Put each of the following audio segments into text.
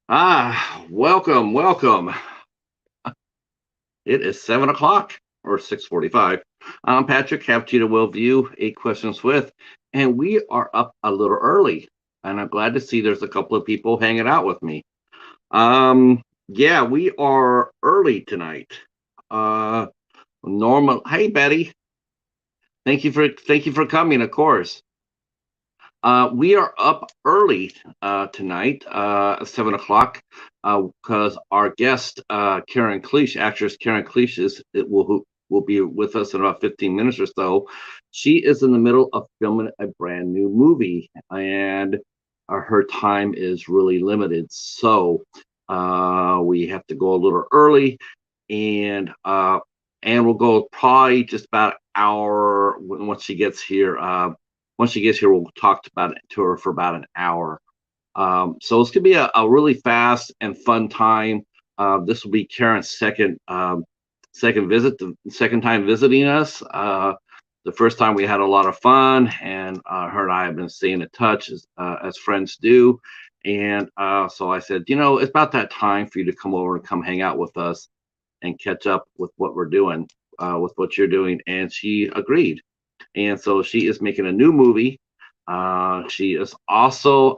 Welcome, welcome. It is 7 o'clock or 6:45. I'm Patrick, Cappuccino Worldview, 8 questions with, and we are up a little early. And I'm glad to see there's a couple of people hanging out with me. Yeah, we are early tonight. Uh, Normal. Hey, Betty. Thank you for coming. Of course. We are up early tonight, 7 o'clock, because our guest, Karen Cliche, actress Karen Cliche, who will be with us in about 15 minutes or so. She is in the middle of filming a brand new movie, and her time is really limited. So we have to go a little early, and we'll go probably just about an hour once she gets here. Once she gets here, we'll talk about it to her for about an hour. So it's gonna be a really fast and fun time. This will be Karen's second visit, the second time visiting us. The first time we had a lot of fun, and her and I have been staying in touch as friends do. And so I said, it's about that time for you to come over and come hang out with us and catch up with what we're doing, with what you're doing. And she agreed. And so she is making a new movie. She is also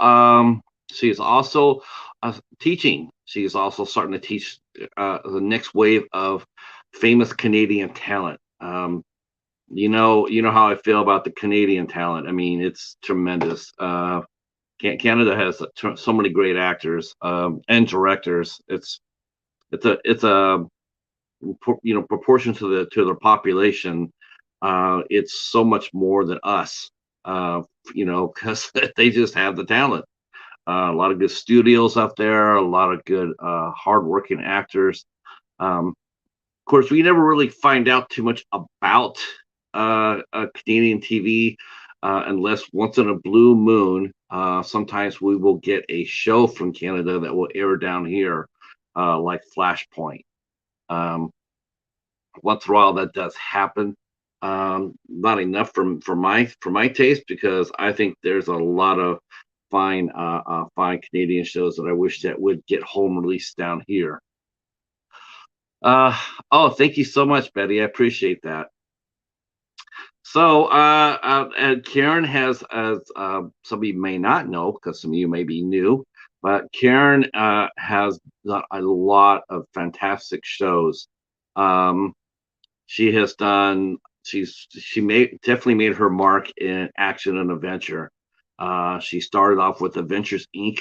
teaching. She is also starting to teach the next wave of famous Canadian talent. You know how I feel about the Canadian talent. I mean, it's tremendous. Canada has so many great actors and directors. It's a proportion to their population. It's so much more than us. Because they just have the talent. A lot of good studios out there, a lot of good hardworking actors. Of course, we never really find out too much about Canadian TV unless once in a blue moon, sometimes we will get a show from Canada that will air down here, like Flashpoint. Um, Once in a while, that does happen. Not enough for my taste, because I think there's a lot of fine Canadian shows that I wish that would get home released down here. Uh, oh, thank you so much, Betty. I appreciate that. So, and Karen has, as some of you may not know, because some of you may be new, but Karen has done a lot of fantastic shows. Um, she has done. She definitely made her mark in action and adventure. She started off with Adventures Inc.,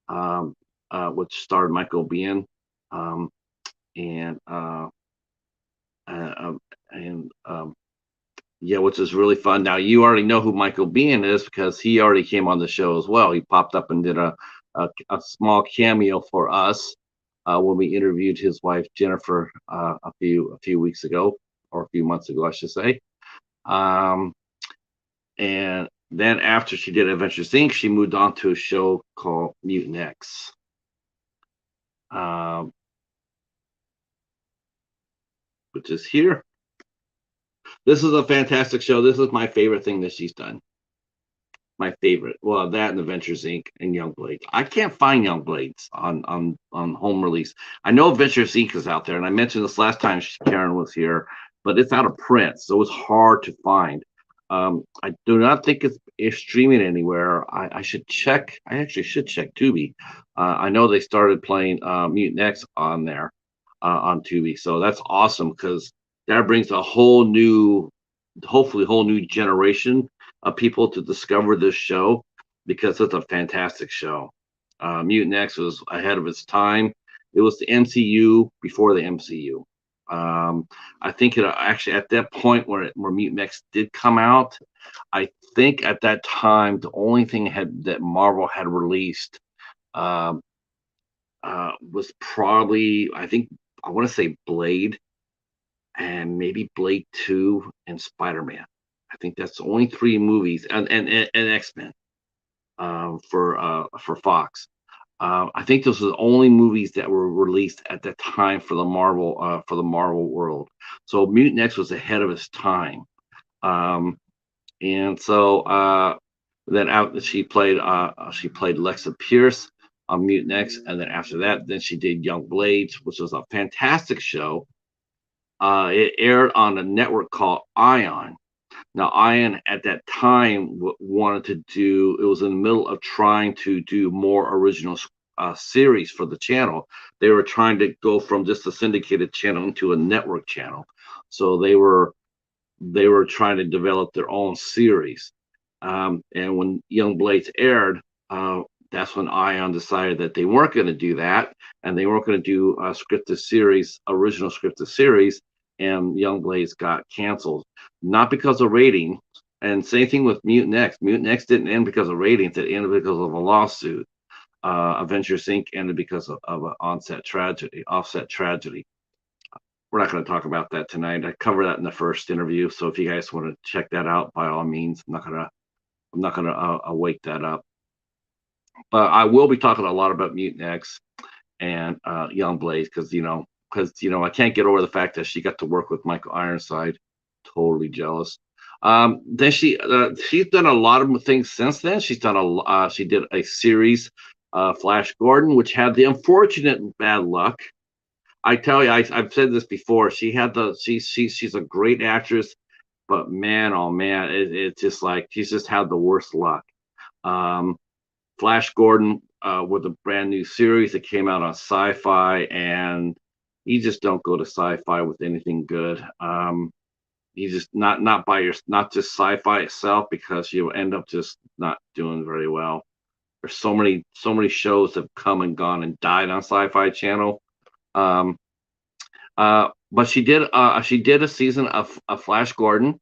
um, which starred Michael Biehn, um, and uh, um, and yeah, which is really fun. Now you already know who Michael Biehn is because he already came on the show as well. He popped up and did a small cameo for us when we interviewed his wife Jennifer a few weeks ago, or a few months ago, I should say. Um, and then after she did Adventures Inc., she moved on to a show called Mutant X, um, which is here. This is a fantastic show. This is my favorite thing that she's done. My favorite. Well, that and Adventures Inc. and Young Blades. I can't find Young Blades on home release. I know Adventures Inc. is out there, and I mentioned this last time Karen was here, but it's out of print, so it's hard to find. I do not think it's streaming anywhere. I should check. I actually should check Tubi. I know they started playing Mutant X on there on Tubi, so that's awesome because that brings a whole new, hopefully, whole new generation of people to discover this show because it's a fantastic show. Mutant X was ahead of its time. It was the MCU before the MCU. I think it actually at that point where Mutant X did come out, I think at that time the only thing that Marvel had released um, was probably, I want to say Blade, and maybe Blade 2 and Spider-Man. I think that's the only three movies, and X-Men, for Fox. I think those are the only movies that were released at that time for the Marvel world. So Mutant X was ahead of its time. Um, and so then out she played Lexa Pierce. on Mutant X, and then after that, then she did Young Blades, which was a fantastic show. It aired on a network called Ion. Now, Ion at that time wanted to do. It was in the middle of trying to do more original series for the channel. They were trying to go from just a syndicated channel into a network channel. So they were trying to develop their own series. And when Young Blades aired, that's when Ion decided that they weren't going to do that, and they weren't going to do a scripted series, original scripted series, and Young Blades got canceled, not because of rating. And same thing with Mutant X. Mutant X didn't end because of ratings; it ended because of a lawsuit. Avengers Inc. ended because of an offset tragedy. We're not going to talk about that tonight. I covered that in the first interview. So if you guys want to check that out, by all means, I'm not gonna wake that up. But I will be talking a lot about Mutant X and Young Blaze because I can't get over the fact that she got to work with Michael Ironside. Totally jealous. Then she's done a lot of things since then. She did a series, Flash Gordon, which had the unfortunate bad luck. I tell you, I've said this before. She's a great actress, but man, oh man, it's just like she's just had the worst luck. Um, Flash Gordon with a brand new series that came out on Sci-Fi, and you just don't go to Sci-Fi with anything good. You just not just Sci-Fi itself, because you end up just not doing very well. There's so many shows have come and gone and died on Sci-Fi Channel. Um, but she did a season of Flash Gordon.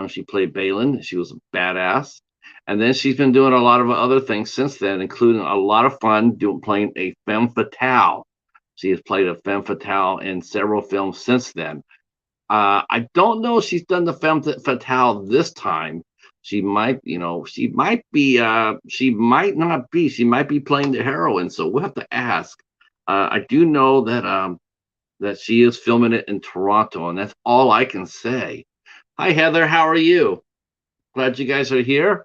She played Balin. She was a badass. And then she's been doing a lot of other things since then, including a lot of fun playing a femme fatale. She has played a femme fatale in several films since then. I don't know if she's done the femme fatale this time. She might, she might be, she might not be. She might be playing the heroine. So we'll have to ask. I do know that she is filming it in Toronto, and that's all I can say. Hi, Heather. How are you? Glad you guys are here.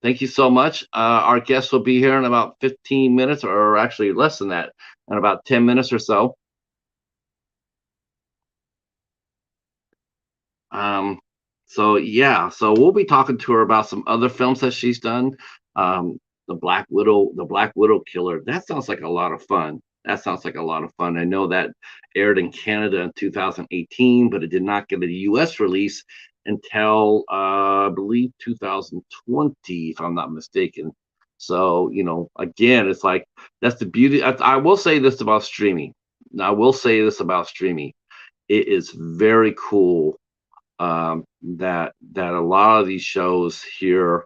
Thank you so much. Our guest will be here in about 15 minutes, or actually less than that, in about 10 minutes or so. Um, so we'll be talking to her about some other films that she's done. The Black Widow Killer. That sounds like a lot of fun. That sounds like a lot of fun. I know that aired in Canada in 2018, but it did not get a U.S. release until I believe 2020, if I'm not mistaken. So again, it's like that's the beauty. I will say this about streaming. I will say this about streaming. It is very cool that a lot of these shows here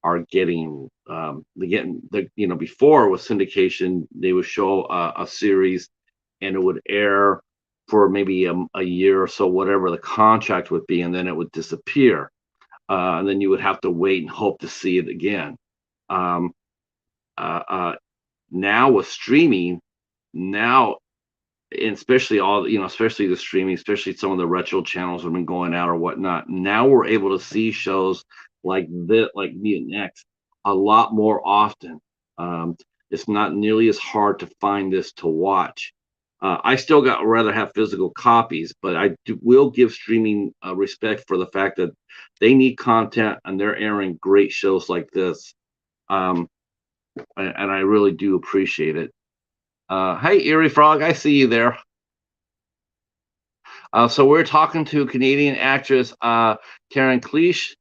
are getting before with syndication they would show a series and it would air for maybe a year or so, whatever the contract would be, and then it would disappear, and then you would have to wait and hope to see it again. um, Now with streaming, now, and especially the streaming, especially some of the retro channels have been going out or whatnot. Now we're able to see shows like this, like Mutant X, a lot more often. It's not nearly as hard to find this to watch. I still got rather have physical copies, but will give streaming respect for the fact that they need content and they're airing great shows like this. Um, and I really do appreciate it. Hey, Eerie Frog, I see you there. So we're talking to Canadian actress Karen Cliche.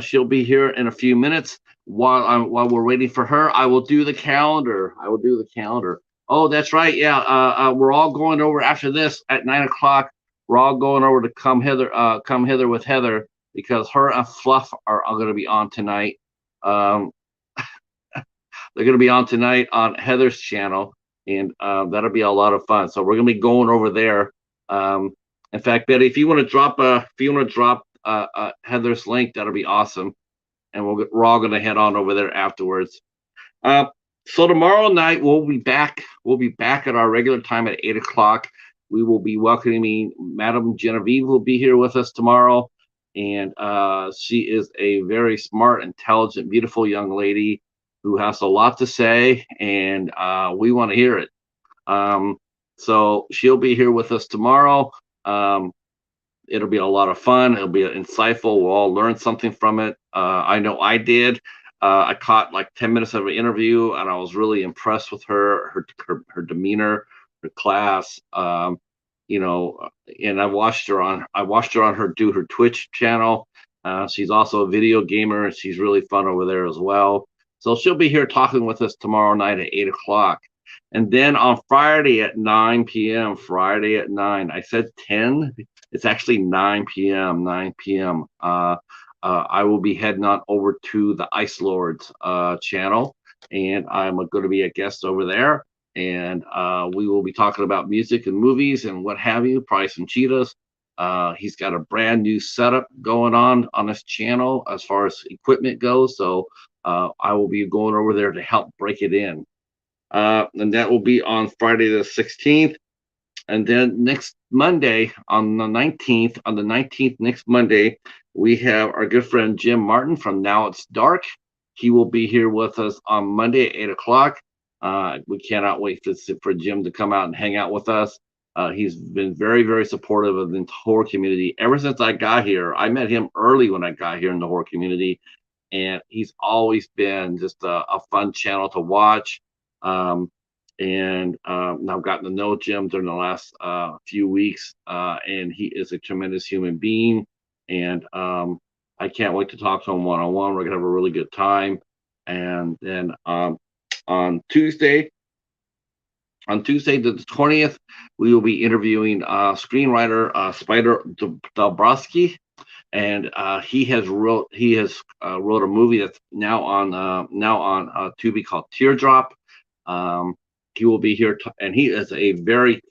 She'll be here in a few minutes. While we're waiting for her, I will do the calendar. Oh, that's right. Yeah, we're all going over after this at 9 o'clock. We're all going over to come hither with Heather, because her and Fluff are going to be on tonight. Um, they're going to be on tonight on Heather's channel, and that'll be a lot of fun. So we're going to be going over there. In fact, Betty, if you want to drop Heather's link, that'll be awesome, and we're all going to head on over there afterwards. So tomorrow night we'll be back. We'll be back at our regular time at 8 o'clock. We will be welcoming Madame Genevieve. Will be here with us tomorrow, and she is a very smart, intelligent, beautiful young lady. who has a lot to say, and we want to hear it. So she'll be here with us tomorrow. It'll be a lot of fun. It'll be insightful. We'll all learn something from it. I know I did. I caught like 10 minutes of an interview, and I was really impressed with her demeanor, her class. You know, and I watched her on her do her Twitch channel. She's also a video gamer. She's really fun over there as well. So she'll be here talking with us tomorrow night at 8 o'clock. And then on Friday at 9 p.m., Friday at 9, I said 10. It's actually 9 p.m., 9 p.m. I will be heading on over to the Ice Lords channel, and I'm going to be a guest over there. And we will be talking about music and movies and what have you, probably some cheetahs. He's got a brand new setup going on his channel as far as equipment goes. So I will be going over there to help break it in. And that will be on Friday the 16th. And then next Monday on the 19th, next Monday, we have our good friend Jim Martin from Now It's Dark. He will be here with us on Monday at 8 o'clock. We cannot wait for Jim to come out and hang out with us. He's been very, very supportive of the horror community ever since I got here. I met him early when I got here in the horror community, and he's always been just a fun channel to watch. And I've gotten to know Jim during the last few weeks, and he is a tremendous human being. And I can't wait to talk to him one-on-one. We're gonna have a really good time. And then on Tuesday the 20th, we will be interviewing screenwriter Spider Dabrowski, and he has wrote a movie that's now on Tubi called Teardrop. He will be here, and he's very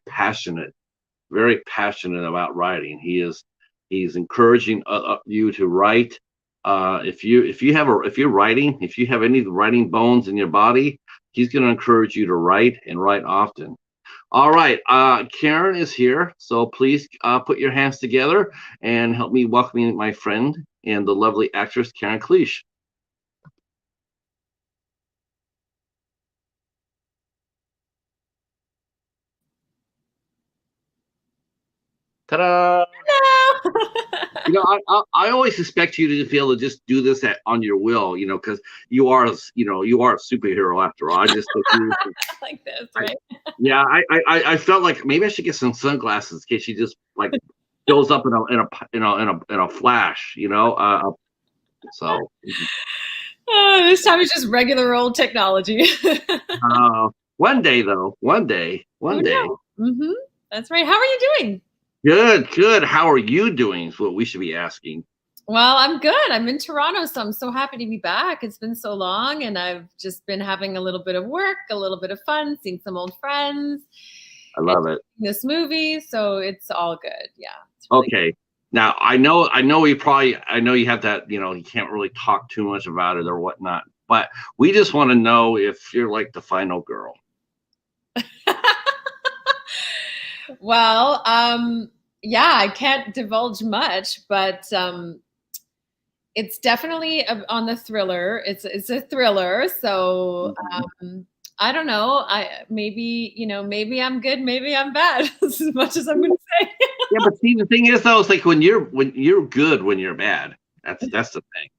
passionate about writing. He's encouraging you to write. If you have any writing bones in your body, he's going to encourage you to write and write often. All right, Karen is here, so please put your hands together and help me welcome my friend and the lovely actress Karen Cliche. Ta-da! Hello. You know, I always expect you to be able to just do this on your will, you know, because you are a superhero after all. I just think you like this, right? Yeah, I felt like maybe I should get some sunglasses in case she just like goes up in a flash, you know. So This time it's just regular old technology. one day though, one day. Mm-hmm. That's right. How are you doing? Good. How are you doing? Is what we should be asking. Well, I'm good. I'm in Toronto, so I'm so happy to be back. It's been so long, and I've just been having a little bit of work, a little bit of fun, seeing some old friends. I love it. This movie, so it's all good. Yeah. Really okay. Good. Now I know you have that, you know, you can't really talk too much about it or whatnot, but we just want to know if you're like the final girl. Well, yeah, I can't divulge much, but it's definitely on the thriller. It's a thriller, so I don't know. Maybe I'm good, maybe I'm bad. As much as I'm going to say. Yeah, but see, the thing is, though, it's like when you're good, when you're bad. That's the thing.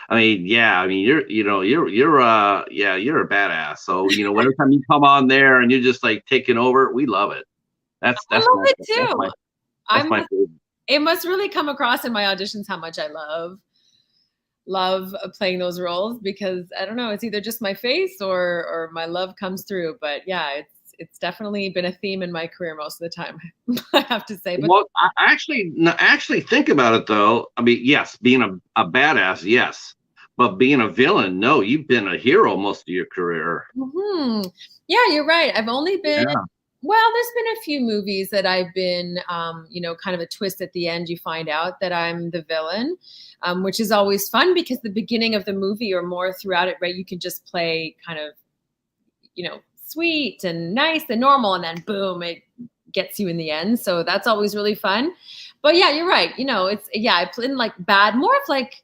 I mean, you're a badass. So, you know, every time you come on there and you're just like taking over, we love it. I love it too. That's my favorite. It must really come across in my auditions how much I love playing those roles, because I don't know, it's either just my face or my love comes through. But yeah, it's definitely been a theme in my career most of the time, I have to say. But well, I actually think about it though. I mean, yes, being a badass, yes. But being a villain, no, you've been a hero most of your career. Mm-hmm. Yeah, you're right. I've only been, well, there's been a few movies that I've been, kind of a twist at the end. You find out that I'm the villain, which is always fun because the beginning of the movie or more throughout it, right, you can just play kind of, sweet and nice and normal, and then boom, it gets you in the end. So that's always really fun. But yeah, you're right. I play in like bad, more of like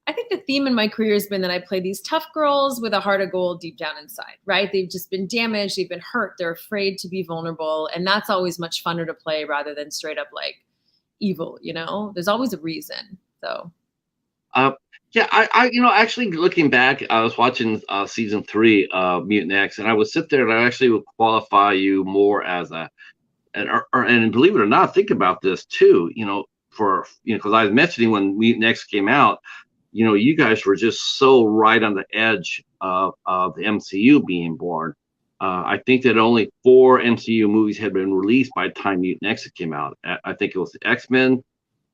I think the theme in my career has been that I play these tough girls with a heart of gold deep down inside, right? They've just been damaged, they've been hurt, they're afraid to be vulnerable. And that's always much funner to play rather than straight up like evil, you know? There's always a reason. So Uh, yeah, actually looking back, I was watching season 3 of Mutant X, and I would sit there and I actually would qualify you more as and believe it or not, think about this too, because I was mentioning when Mutant X came out, you guys were just so right on the edge of the MCU being born. I think that only 4 MCU movies had been released by the time Mutant X came out. I think it was the X-Men,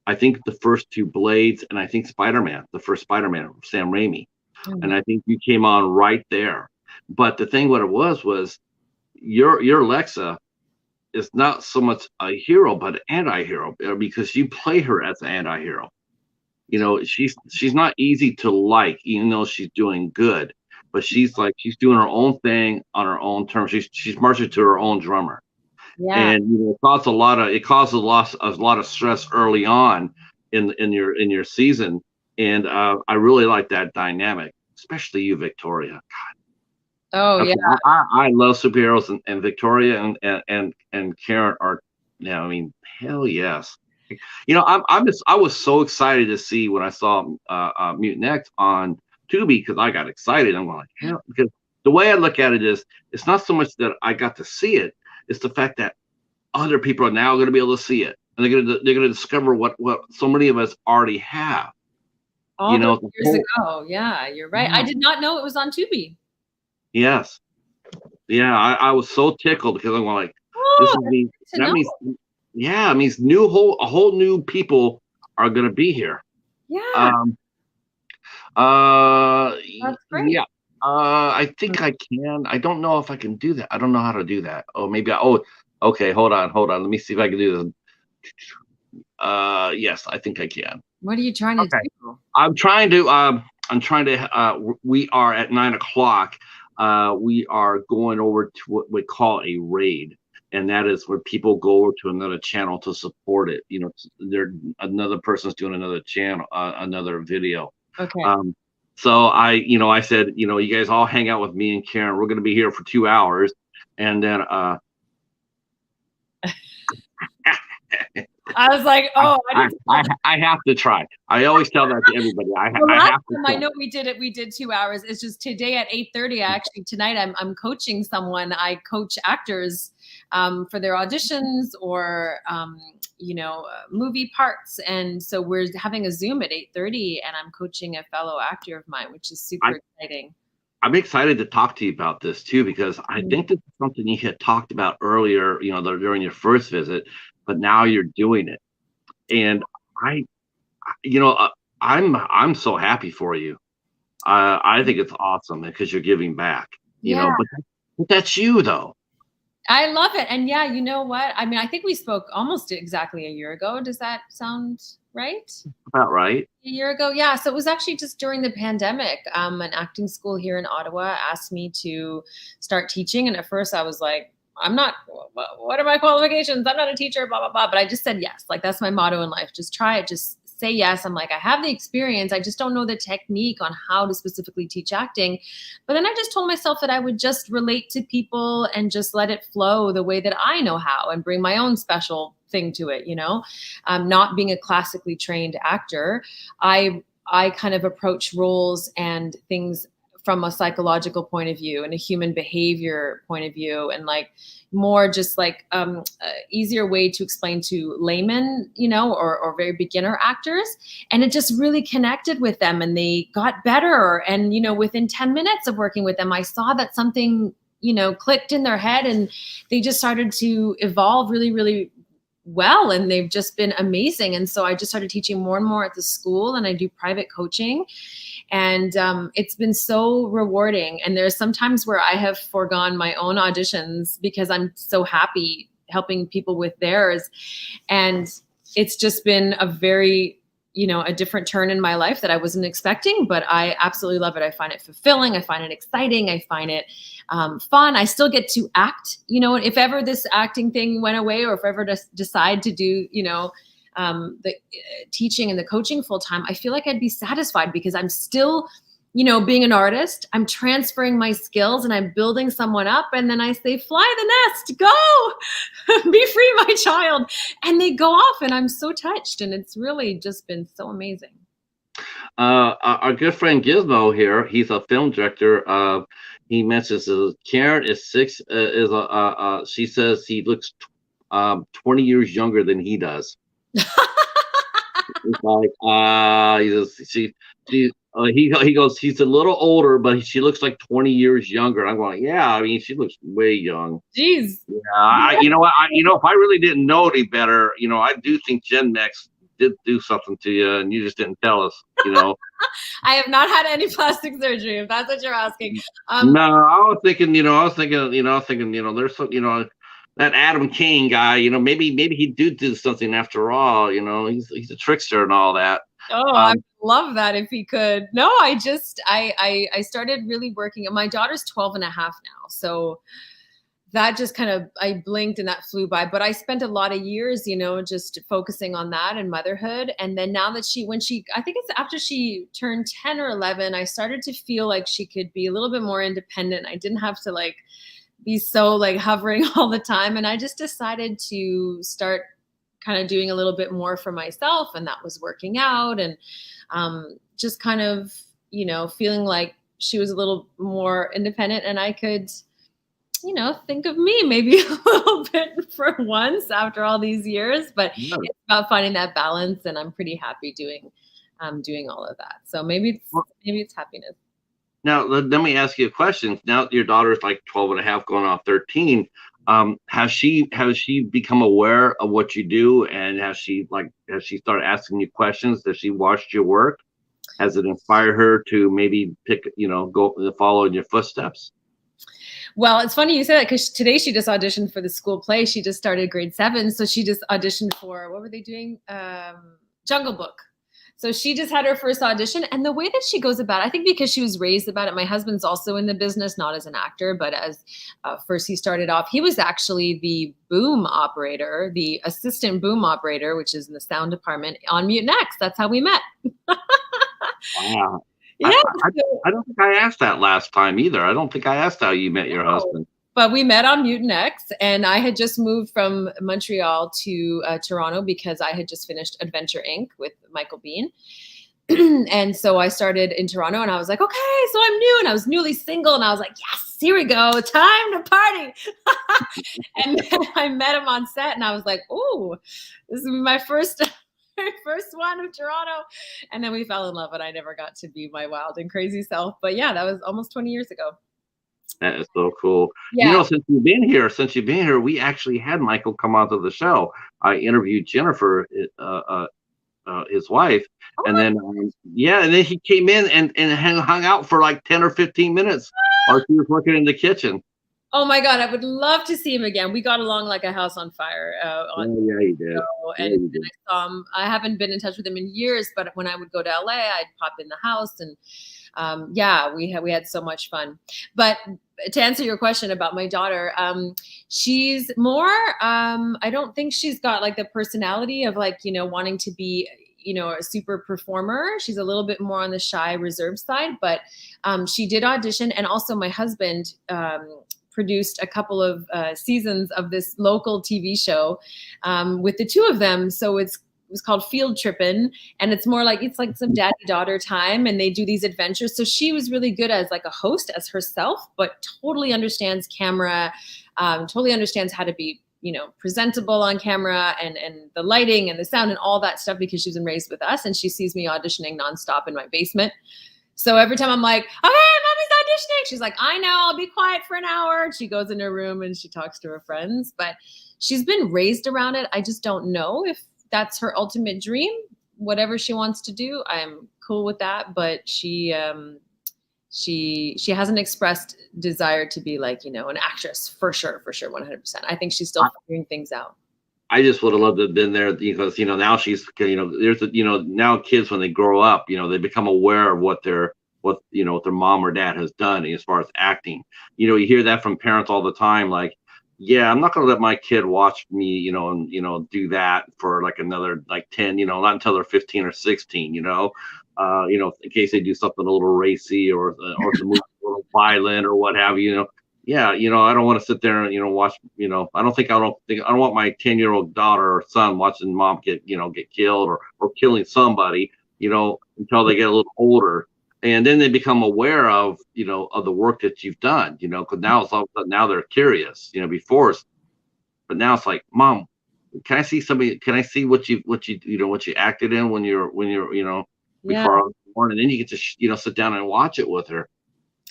I think the first 2 Blades, and I think Spider-Man, the first Spider-Man, Sam Raimi. And I think you came on right there. But the thing, what it was your Alexa is not so much a hero, but an anti-hero, because you play her as an anti-hero. She's not easy to like, even though she's doing good. But she's doing her own thing on her own terms. She's marching to her own drummer. yeah. And it causes a lot of stress early on in your season. And I really like that dynamic, especially you, Victoria. Oh Okay, yeah. I love superheroes, and Victoria and Karen are, I mean, hell yes. I was so excited to see when I saw Mutant X on Tubi, because I got excited. I'm like, hell, because the way I look at it is, it's not so much that I got to see it, it's the fact that other people are now going to be able to see it, and they're going to discover what so many of us already have. All those years ago. Yeah, you're right. I did not know it was on Tubi. Yes. Yeah, I was so tickled, because I'm like, Oh, means yeah, it means a whole new people are going to be here. Yeah. That's great. Yeah. I think I can. I don't know if I can do that. I don't know how to do that. Oh, maybe okay, hold on. Let me see if I can do this. Yes, I think I can. What are you trying to do? I'm trying to, we are at 9:00. We are going over to what we call a raid. And that is where people go over to another channel to support it. Another person's doing another channel, another video. Okay. So I said, you guys all hang out with me and Karen. We're going to be here for 2 hours. And then, I was like, oh, I have to try. I always tell that to everybody. I have to. I know we did 2 hours. It's just today at 8:30. Tonight I'm coaching someone. I coach actors for their auditions or movie parts, and so we're having a Zoom at 8:30, and I'm coaching a fellow actor of mine, which is super exciting. I'm excited to talk to you about this too, because I think this is something you had talked about earlier, during your first visit, but now you're doing it. And I'm so happy for you. I think it's awesome because you're giving back, but that's you though. I love it. And yeah, you know what? I mean, I think we spoke almost exactly a year ago. Does that sound right? About right. A year ago. Yeah. So it was actually just during the pandemic. An acting school here in Ottawa asked me to start teaching. And at first I was like, what are my qualifications? I'm not a teacher, blah, blah, blah. But I just said yes. Like, that's my motto in life. Just try it. Just say yes. I'm like, I have the experience. I just don't know the technique on how to specifically teach acting. But then I just told myself that I would just relate to people and just let it flow the way that I know how and bring my own special thing to it. Not being a classically trained actor, I kind of approach roles and things from a psychological point of view and a human behavior point of view, and like more just like easier way to explain to laymen, or very beginner actors. And it just really connected with them, and they got better. And, within 10 minutes of working with them, I saw that something, clicked in their head, and they just started to evolve really, really well, and they've just been amazing. And so I just started teaching more and more at the school, and I do private coaching, and it's been so rewarding. And there's some times where I have foregone my own auditions because I'm so happy helping people with theirs. And it's just been a very, a different turn in my life that I wasn't expecting, but I absolutely love it. I find it fulfilling. I find it exciting. I find it fun. I still get to act, if ever this acting thing went away, or if I ever decide to do, the teaching and the coaching full time, I feel like I'd be satisfied because I'm still, being an artist, I'm transferring my skills and I'm building someone up. And then I say, fly the nest, go, be free, my child. And they go off and I'm so touched. And it's really just been so amazing. Our good friend Gizmo here, he's a film director. He mentions Karen is six. She says he looks 20 years younger than he does. It's like he goes, he's a little older, but she looks like 20 years younger. I'm going, yeah, I mean, she looks way young. Jeez. Yeah, you know what? If I really didn't know any better, I do think Gen X did do something to you, and you just didn't tell us. I have not had any plastic surgery, if that's what you're asking. No, I was thinking, there's some, that Adam King guy, maybe he do something after all. He's a trickster and all that. Oh, I would love that if he could. No, I started really working. My daughter's 12 and a half now. So that just kind of, I blinked and that flew by, but I spent a lot of years, just focusing on that and motherhood. And then now that I think it's after she turned 10 or 11, I started to feel like she could be a little bit more independent. I didn't have to be so hovering all the time. And I just decided to start kind of doing a little bit more for myself. And that was working out and just kind of, feeling like she was a little more independent and I could, think of me maybe a little bit for once after all these years, but it's about finding that balance. And I'm pretty happy doing all of that. So maybe it's happiness. Now, let me ask you a question. Now your daughter's like 12 and a half, going off 13. Has she become aware of what you do, and has she started asking you questions? Has she watched your work? Has it inspired her to maybe go follow in your footsteps? Well, it's funny you say that because today she just auditioned for the school play. She just started grade 7. So she just auditioned for, what were they doing? Jungle Book. So she just had her first audition, and the way that she goes about it, I think because she was raised about it. My husband's also in the business, not as an actor, but as first he started off, he was actually the boom operator, the assistant boom operator, which is in the sound department on Mutant X. That's how we met. Wow. Yeah. I don't think I asked that last time either. I don't think I asked how you met your husband. But we met on Mutant X, and I had just moved from Montreal to Toronto because I had just finished Adventure Inc. with Michael Biehn. And so I started in Toronto, and I was like, okay, so I'm new, and I was newly single, and I was like, yes, here we go, time to party. And then I met him on set, and I was like, oh, this is my first one of Toronto. And then we fell in love, and I never got to be my wild and crazy self. But yeah, that was almost 20 years ago. That is so cool. Yeah. Since you've been here, we actually had Michael come onto the show. I interviewed Jennifer, his wife, and then and then he came in and hung out for like 10 or 15 minutes while she was working in the kitchen. Oh my God, I would love to see him again. We got along like a house on fire. Yeah, he did. And I saw him. I haven't been in touch with him in years, but when I would go to LA, I'd pop in the house, and we had so much fun. But to answer your question about my daughter, she's more. I don't think she's got the personality of wanting to be a super performer. She's a little bit more on the shy, reserved side, but she did audition, and also my husband produced a couple of seasons of this local TV show with the two of them. So it was called Field Trippin', and it's like some daddy-daughter time, and they do these adventures. So she was really good as a host as herself, but totally understands camera, totally understands how to be presentable on camera and the lighting and the sound and all that stuff because she's been raised with us, and she sees me auditioning nonstop in my basement. So every time I'm like, okay, mommy's auditioning, she's like, I know, I'll be quiet for an hour. And she goes in her room and she talks to her friends, but she's been raised around it. I just don't know if that's her ultimate dream. Whatever she wants to do, I'm cool with that. But she hasn't expressed desire to be an actress for sure, 100%. I think she's still figuring things out. I just would have loved to have been there because now she's there's now kids, when they grow up, they become aware of what their mom or dad has done as far as acting. You hear that from parents all the time, like, yeah, I'm not gonna let my kid watch me, and do that for like another like 10, not until they're 15 or 16, in case they do something a little racy or if the movie's a little violent or what have you, Yeah, I don't want to sit there and watch, I don't want my 10-year-old daughter or son watching mom get killed or killing somebody, until they get a little older. And then they become aware of the work that you've done, because now it's all of a sudden now they're curious, before it's, but now it's like, mom, can I see somebody? Can I see what you acted in when you're Yeah. before I was born? And then you get to sit down and watch it with her.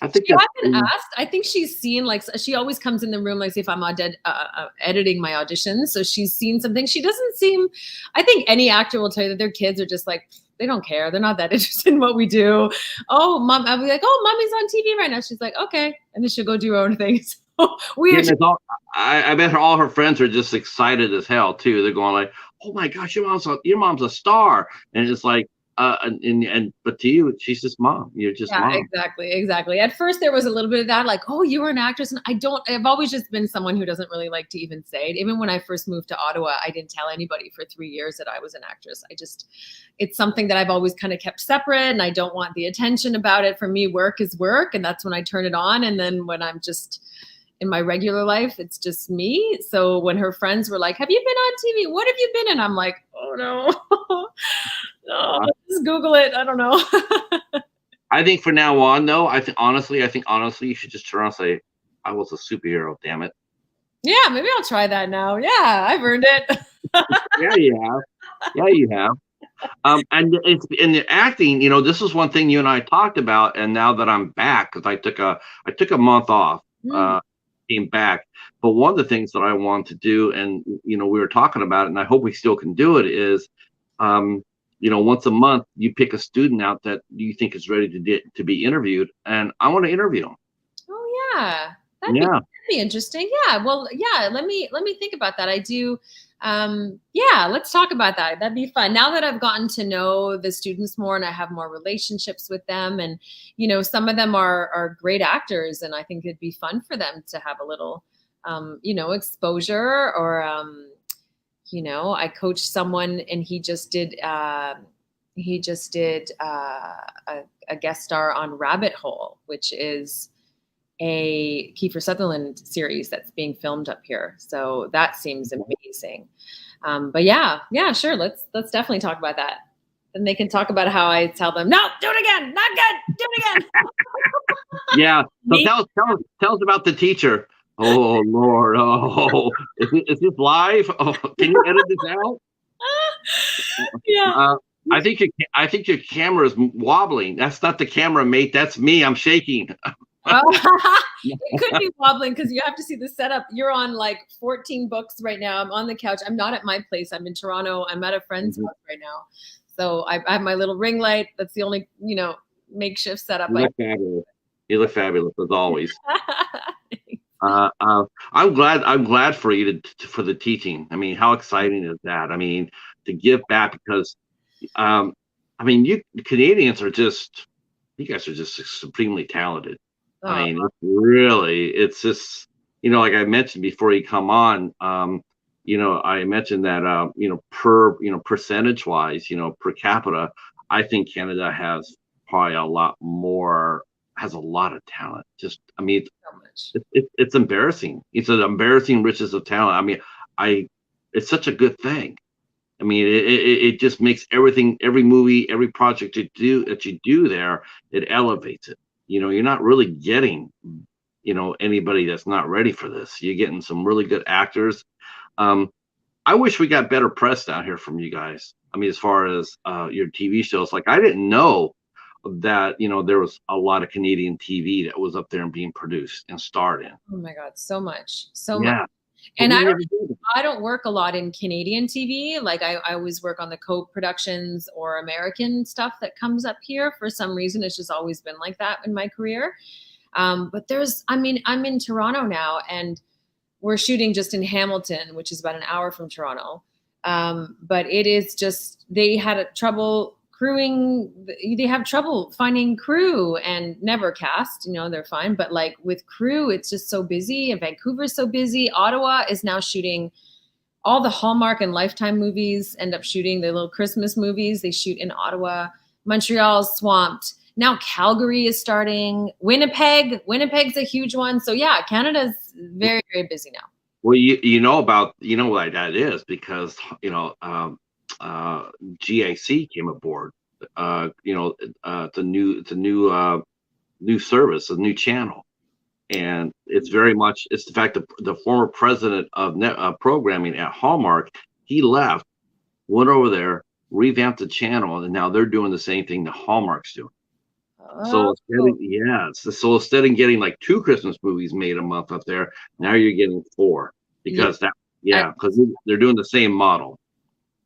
I think She that's hasn't asked. I think she's seen, like, she always comes in the room, like, say if I'm editing my auditions. So she's seen something. She doesn't seem, I think any actor will tell you that their kids are just like, they don't care. They're not that interested in what we do. Oh, mom, I'll be like, oh, mommy's on TV right now. She's like, okay. And then she'll go do her own thing. So yeah, weird. and I bet all her friends are just excited as hell too. They're going like, "Oh my gosh, your mom's a star," and it's like, but to you, she's just mom. You're just Yeah, mom. exactly. At first there was a little bit of that, like, oh, you were an actress. And I've always just been someone who doesn't really like to even say it. Even when I first moved to Ottawa, I didn't tell anybody for 3 years that I was an actress. It's something that I've always kind of kept separate, and I don't want the attention about it. For me, work is work, and that's when I turn it on. And then when I'm just in my regular life, it's just me. So when her friends were like, have you been on TV? What have you been in? I'm like, oh no. No, Uh, just Google it. I don't know. I think for now on, though, I think honestly, you should just turn around and say, "I was a superhero, damn it." Yeah, maybe I'll try that now. Yeah, I've earned it. Yeah, you have. Yeah, you have. And it's in the acting. This is one thing you and I talked about, and now that I'm back, because I took a month off, Mm. uh, came back. But one of the things that I want to do, and we were talking about it, and I hope we still can do it, is, once a month you pick a student out that you think is ready to be interviewed, and I want to interview them. Oh yeah, Yeah, that'd be interesting. Yeah, well, yeah. Let me think about that. I do. Yeah, let's talk about that. That'd be fun. Now that I've gotten to know the students more and I have more relationships with them, and some of them are great actors, and I think it'd be fun for them to have a little, exposure. Or I coached someone, and he just did a guest star on Rabbit Hole, which is a Kiefer Sutherland series that's being filmed up here. So that seems amazing. But yeah, sure. Let's definitely talk about that. And they can talk about how I tell them, no, do it again, not good, do it again. yeah. So Me? tell us about the teacher. Oh Lord, oh, is this live? Oh, can you edit this out? Yeah. Uh, I think your camera is wobbling. That's not the camera, mate. That's me. I'm shaking. It could be wobbling because you have to see the setup. You're on like 14 books right now. I'm on the couch. I'm not at my place. I'm in Toronto. I'm at a friend's Mhm. house right now. So I have my little ring light. That's the only, makeshift setup. You look fabulous. You look fabulous as always. I'm glad for you for the teaching. I mean, how exciting is that? I mean, to give back because, um, I mean, you Canadians you guys are just supremely talented. I Oh, mean, it's just, like I mentioned before you come on, I mentioned that, percentage wise, per capita, I think Canada probably has a lot of talent. Just, I mean, so much. it's embarrassing. It's an embarrassing riches of talent. I mean, I it's such a good thing. I mean, it just makes every movie, every project you do there, it elevates it. You're not really getting, anybody that's not ready for this. You're getting some really good actors. Um, I wish we got better press down here from you guys. I mean, as far as your TV shows, like I didn't know that there was a lot of Canadian TV that was up there and being produced and starred in. Oh my God, so much, so much. Yeah, but And we never did. I don't work a lot in Canadian TV. Like I always work on the co-productions or American stuff that comes up here. For some reason, it's just always been like that in my career. But I'm in Toronto now, and we're shooting just in Hamilton, which is about an hour from Toronto. But it is just, they had a trouble crewing, they have trouble finding crew and never cast, they're fine. But like with crew, it's just so busy, and Vancouver's so busy. Ottawa is now shooting all the Hallmark and Lifetime movies, end up shooting the little Christmas movies. They shoot in Ottawa. Montreal's swamped. Now Calgary is starting. Winnipeg's a huge one. So yeah, Canada's very, very busy now. Well, you know why that is, because GAC came aboard. It's a new service, a new channel, and it's very much, it's the fact that the former president of programming at Hallmark, he left, went over there, revamped the channel, and now they're doing the same thing the Hallmark's doing. So instead of getting like 2 Christmas movies made a month up there, now you're getting 4, because because they're doing the same model.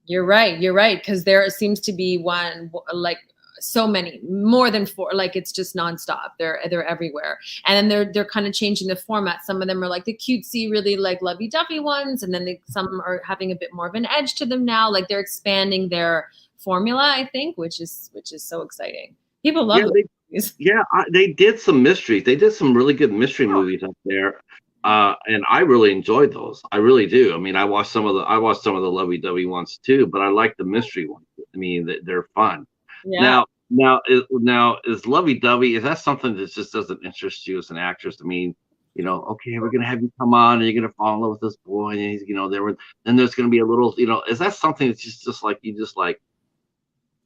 You're right. Because there seems to be one, like so many, more than 4, like it's just nonstop. They're everywhere. And then they're kind of changing the format. Some of them are like the cutesy, really like lovey-dovey ones. And then some are having a bit more of an edge to them now. Like they're expanding their formula, I think, which is so exciting. People love movies. Yeah, they did some mysteries. They did some really good mystery movies up there. And I really enjoyed those. I really do. I mean, I watched some of the lovey-dovey ones too, but I like the mystery ones. I mean, they're fun. Yeah. Now is lovey-dovey, is that something that just doesn't interest you as an actress? I mean, okay, we're gonna have you come on and you're gonna fall in love with this boy, and he's, then there's gonna be a little, is that something that's just like you just like?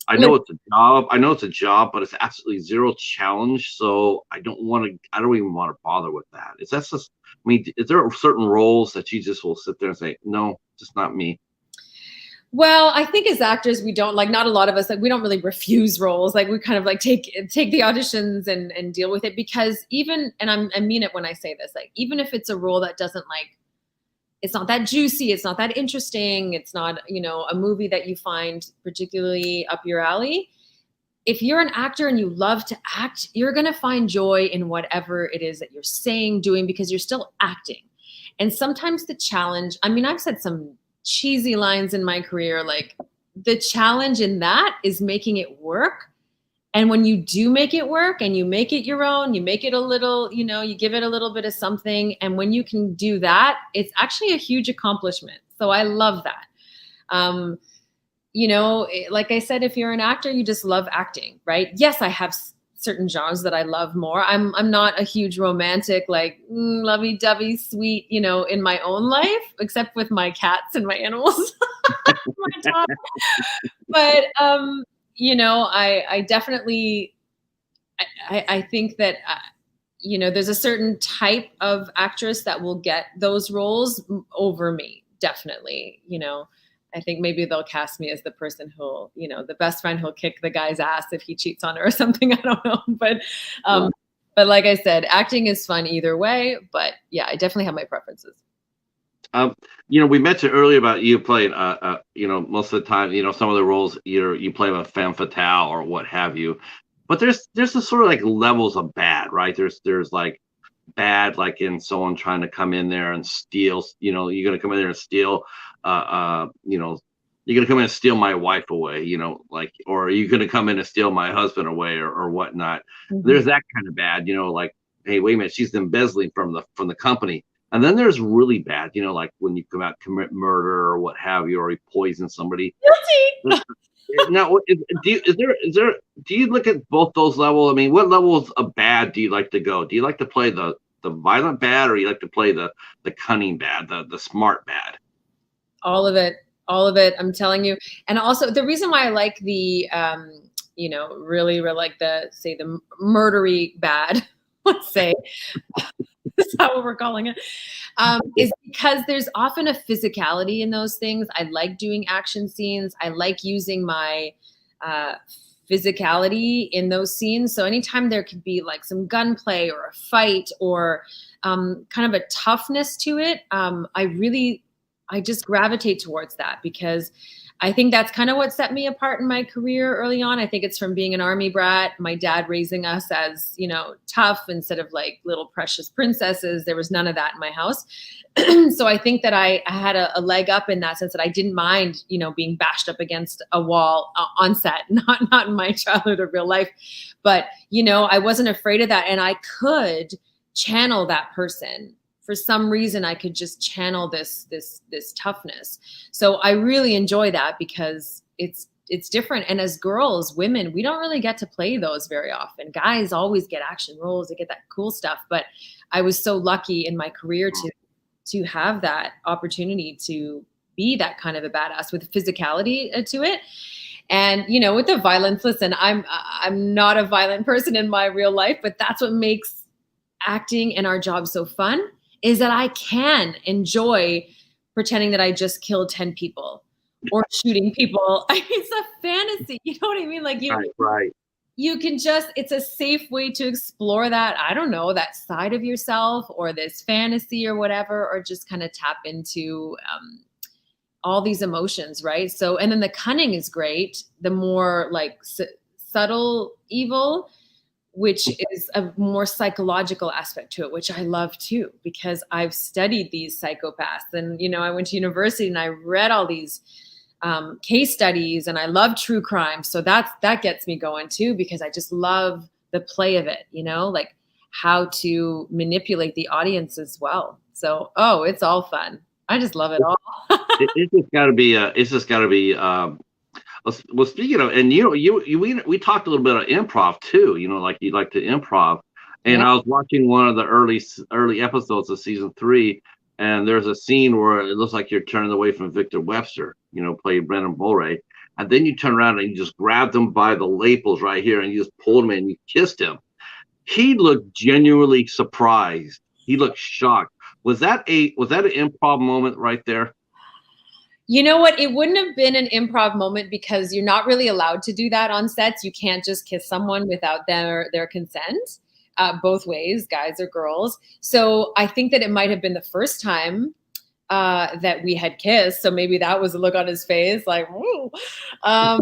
I know it's a job. But it's absolutely zero challenge. So I don't even want to bother with that. Is there certain roles that you just will sit there and say, no, just not me? Well, I think as actors, we don't, like, not a lot of us, like, we don't really refuse roles. Like, we kind of like take the auditions and deal with it, because I mean it when I say this, like, even if it's a role that doesn't, like, it's not that juicy, it's not that interesting, it's not, a movie that you find particularly up your alley. If you're an actor and you love to act, you're going to find joy in whatever it is that you're saying, doing, because you're still acting. And sometimes the challenge, I mean, I've said some cheesy lines in my career, like the challenge in that is making it work. And when you do make it work and you make it your own, you make it a little, you give it a little bit of something. And when you can do that, it's actually a huge accomplishment. So I love that. Like I said, if you're an actor, you just love acting, right? Yes, I have certain genres that I love more. I'm not a huge romantic, like lovey-dovey, sweet, in my own life, except with my cats and my animals. My dog. But I definitely, I think that, there's a certain type of actress that will get those roles over me. Definitely, I think maybe they'll cast me as the person who'll, the best friend who'll kick the guy's ass if he cheats on her or something. I don't know. But like I said, acting is fun either way. But yeah, I definitely have my preferences. We mentioned earlier about you playing, most of the time, some of the roles you play a femme fatale or what have you, but there's a sort of like levels of bad, right? There's like bad, like in someone trying to come in there and steal, you're going to come in there and steal, you're going to come in and steal my wife away, or you're going to come in and steal my husband away or whatnot. Mm-hmm. There's that kind of bad, like, hey, wait a minute, she's embezzling from the company. And then there's really bad, like when you come out, commit murder or what have you, or you poison somebody. Guilty. Now, do you look at both those levels? I mean, what levels of bad do you like to go? Do you like to play the violent bad, or you like to play the cunning bad, the smart bad? All of it. I'm telling you. And also the reason why I like the, really like the murdery bad, let's say, is that what we're calling it? Is because there's often a physicality in those things. I like doing action scenes. I like using my physicality in those scenes. So anytime there could be like some gunplay or a fight or kind of a toughness to it, I just gravitate towards that, because I think that's kind of what set me apart in my career early on. I think it's from being an army brat, my dad raising us as, tough instead of like little precious princesses. There was none of that in my house. So I think that I had a leg up in that sense, that I didn't mind, being bashed up against a wall on set, not in my childhood or real life. But, I wasn't afraid of that. And I could channel that person. For some reason, I could just channel this toughness. So I really enjoy that because it's different. And as girls, women, we don't really get to play those very often. Guys always get action roles, they get that cool stuff. But I was so lucky in my career to have that opportunity to be that kind of a badass with physicality to it. And, with the violence, listen, I'm not a violent person in my real life, but that's what makes acting and our job so fun, is that I can enjoy pretending that I just killed 10 people or shooting people. It's a fantasy. You know what I mean? Like right. You can it's a safe way to explore that, I don't know, that side of yourself or this fantasy or whatever, or just kind of tap into all these emotions, right? So, and then the cunning is great. The more like subtle evil, which is a more psychological aspect to it, which I love too, because I've studied these psychopaths and, I went to university and I read all these case studies and I love true crime. So that gets me going too, because I just love the play of it, like how to manipulate the audience as well. So, it's all fun. I just love it all. It's just got to be, well, speaking of, and we talked a little bit of improv too. Like you like to improv, and Yeah. I was watching one of the early episodes of season 3, and there's a scene where it looks like you're turning away from Victor Webster, played Brendan Bulray, and then you turn around and you just grabbed him by the lapels right here, and you just pulled him and you kissed him. He looked genuinely surprised. He looked shocked. Was that an improv moment right there? You know what? It wouldn't have been an improv moment because you're not really allowed to do that on sets. You can't just kiss someone without their consent, both ways, guys or girls. So I think that it might have been the first time that we had kissed. So maybe that was a look on his face, like, woo. That's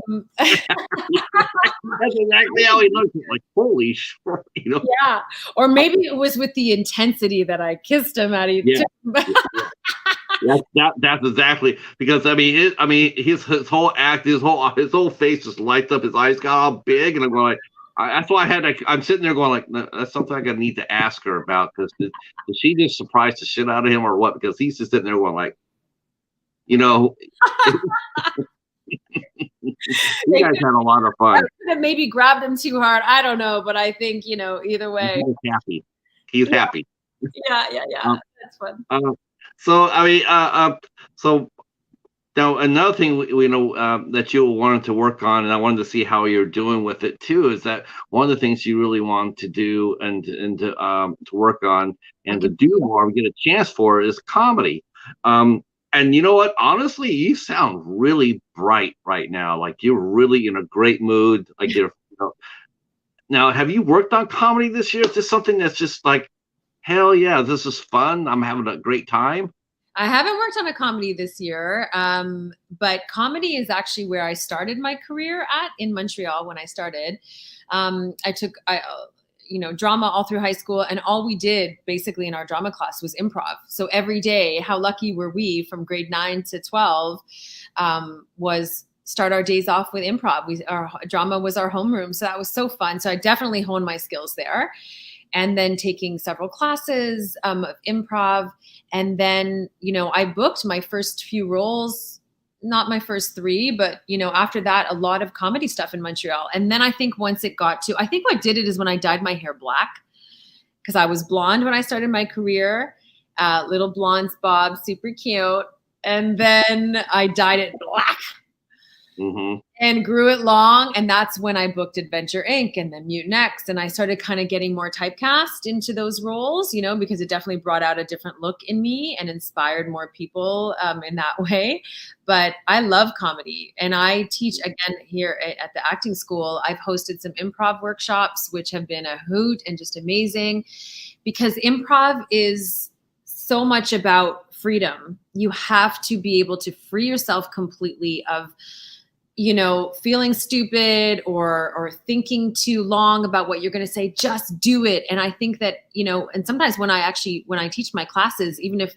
exactly how he looked. Like, holy shit, Yeah. Or maybe it was with the intensity that I kissed him at each. Yeah. That's exactly, because his whole act, his whole face just lights up. His eyes got all big, and I'm going like, that's why I'm sitting there going like, that's something I gotta need to ask her about, because did she just surprise the shit out of him or what? Because he's just sitting there going like, you guys had a lot of fun. Maybe grabbed him too hard. I don't know, but I think either way, he's happy. Yeah. That's fun. So so now another thing we know that you wanted to work on, and I wanted to see how you're doing with it too, is that one of the things you really want to do and to work on and to do more and get a chance for is comedy. And you know what? Honestly, you sound really bright right now. Like you're really in a great mood. Like Now, have you worked on comedy this year? Is this something that's just like, hell yeah, this is fun, I'm having a great time? I haven't worked on a comedy this year, but comedy is actually where I started my career in Montreal when I started. I took drama all through high school, and all we did basically in our drama class was improv. So every day, how lucky were we from grade 9 to 12 was start our days off with improv. Our drama was our homeroom. So that was so fun. So I definitely honed my skills there. And then taking several classes of improv. And then, I booked my first few roles, not my first 3, but, after that, a lot of comedy stuff in Montreal. And then I think once it got to, I think what did it is when I dyed my hair black, because I was blonde when I started my career, little blonde bob, super cute. And then I dyed it black. Mm-hmm. And grew it long. And that's when I booked Adventure Inc. and then Mutant X. And I started kind of getting more typecast into those roles, because it definitely brought out a different look in me and inspired more people in that way. But I love comedy. And I teach again here at the acting school. I've hosted some improv workshops, which have been a hoot and just amazing, because improv is so much about freedom. You have to be able to free yourself completely of, you know, feeling stupid or thinking too long about what you're going to say. Just do it. And I think that, you know, and sometimes when I teach my classes, even if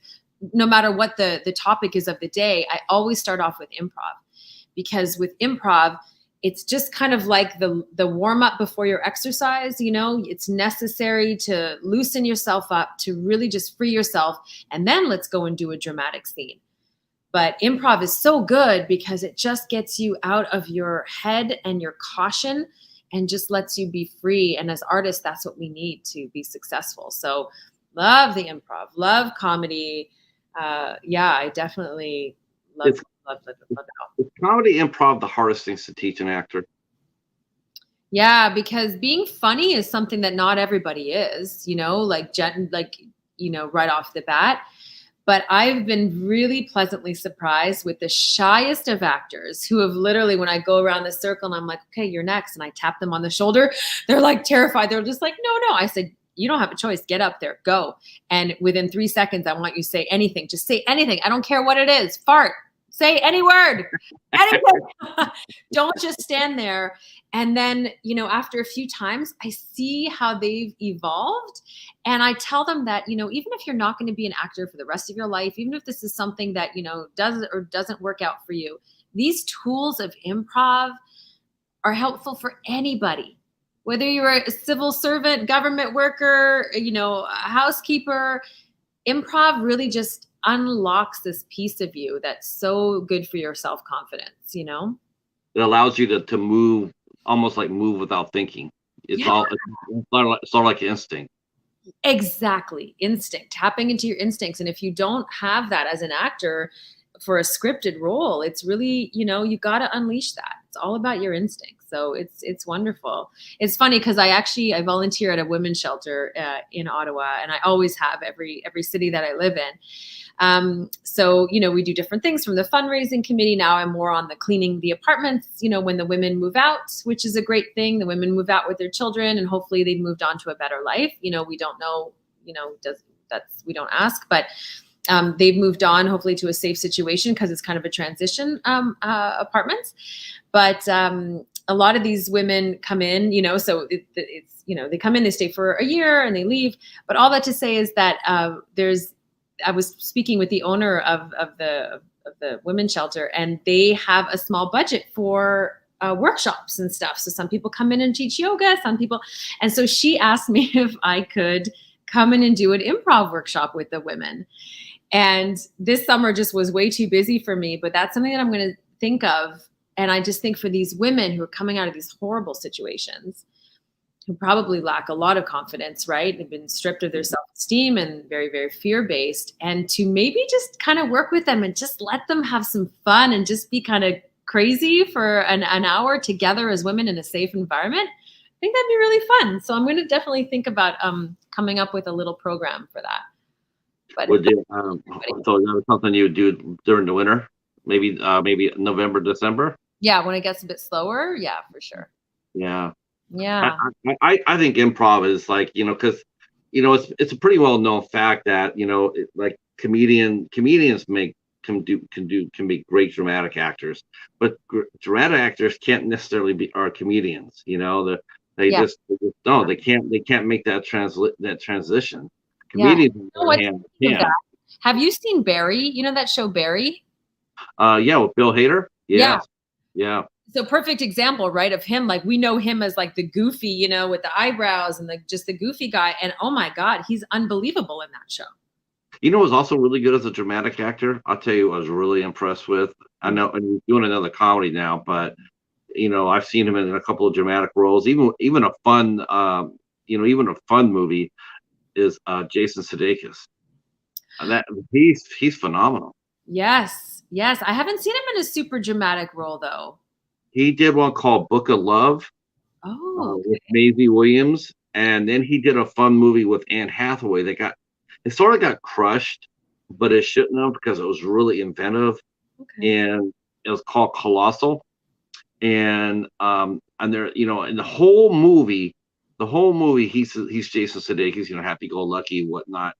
no matter what the topic is of the day, I always start off with improv, because with improv, it's just kind of like the warm up before your exercise. You know, it's necessary to loosen yourself up, to really just free yourself, and then let's go and do a dramatic scene. But improv is so good because it just gets you out of your head and your caution and just lets you be free. And as artists, that's what we need to be successful. So love the improv, love comedy. Yeah, I definitely love It's it all. Is comedy improv the hardest things to teach an actor? Yeah, because being funny is something that not everybody is, you know, you know, right off the bat. But I've been really pleasantly surprised with the shyest of actors who have literally, when I go around the circle and I'm like, okay, you're next, and I tap them on the shoulder, they're like terrified. They're just like, no. I said, you don't have a choice. Get up there, go. And within 3 seconds, I want you to say anything. Just say anything. I don't care what it is. Fart. Say any word. Anything. Don't just stand there. And then, you know, after a few times, I see how they've evolved. And I tell them that, you know, even if you're not going to be an actor for the rest of your life, even if this is something that, you know, does or doesn't work out for you, these tools of improv are helpful for anybody. Whether you're a civil servant, government worker, you know, a housekeeper, improv really just unlocks this piece of you that's so good for your self-confidence, you know? It allows you to move, almost like move without thinking. It's Yeah. all it's sort of like instinct. Exactly. Instinct, tapping into your instincts. And if you don't have that as an actor for a scripted role, it's really, you know, you got to unleash that. It's all about your instincts. So it's wonderful. It's funny because I volunteer at a women's shelter in Ottawa, and I always have every city that I live in. So, you know, we do different things from the fundraising committee. Now I'm more on the cleaning the apartments, you know, when the women move out, which is a great thing. The women move out with their children and hopefully they've moved on to a better life. You know, we don't know, you know, we don't ask, but they've moved on hopefully to a safe situation because it's kind of a transition apartments. But a lot of these women come in, you know, so it's, you know, they come in, they stay for a year and they leave. But all that to say is that I was speaking with the owner of the women's shelter, and they have a small budget for workshops and stuff. So some people come in and teach yoga, some people. And so she asked me if I could come in and do an improv workshop with the women. And this summer just was way too busy for me, but that's something that I'm going to think of. And I just think for these women who are coming out of these horrible situations, who probably lack a lot of confidence, right? They've been stripped of their self-esteem and very, very fear-based. And to maybe just kind of work with them and just let them have some fun and just be kind of crazy for an hour together as women in a safe environment, I think that'd be really fun. So I'm going to definitely think about coming up with a little program for that. But Would you, so that was something you would do during the winter? Maybe November, December? yeah, when it gets a bit slower, yeah, for sure. Yeah. Yeah. I think improv is like, you know, because, you know, it's a pretty well known fact that, you know, like comedians can be great dramatic actors, but dramatic actors can't necessarily are comedians. You know, they just don't. They can't make that transition. Comedians, on the other hand, can. Have you seen Barry? You know that show Barry? Yeah, with Bill Hader. Yeah. Yeah. So perfect example, right, of him. Like we know him as like the goofy, you know, with the eyebrows and just the goofy guy. And oh my God, he's unbelievable in that show. You know, was also really good as a dramatic actor. I'll tell you, I was really impressed with. I know, and he's doing another comedy now, but you know, I've seen him in a couple of dramatic roles. Even a fun, even a fun movie is Jason Sudeikis. And that he's phenomenal. Yes. I haven't seen him in a super dramatic role though. He did one called Book of Love. Oh, okay. With Maisie Williams, and then he did a fun movie with Anne Hathaway. It sort of got crushed, but it shouldn't have because it was really inventive. Okay. And it was called Colossal. And there, you know, in the whole movie, he's Jason Sudeikis, you know, happy go lucky, whatnot.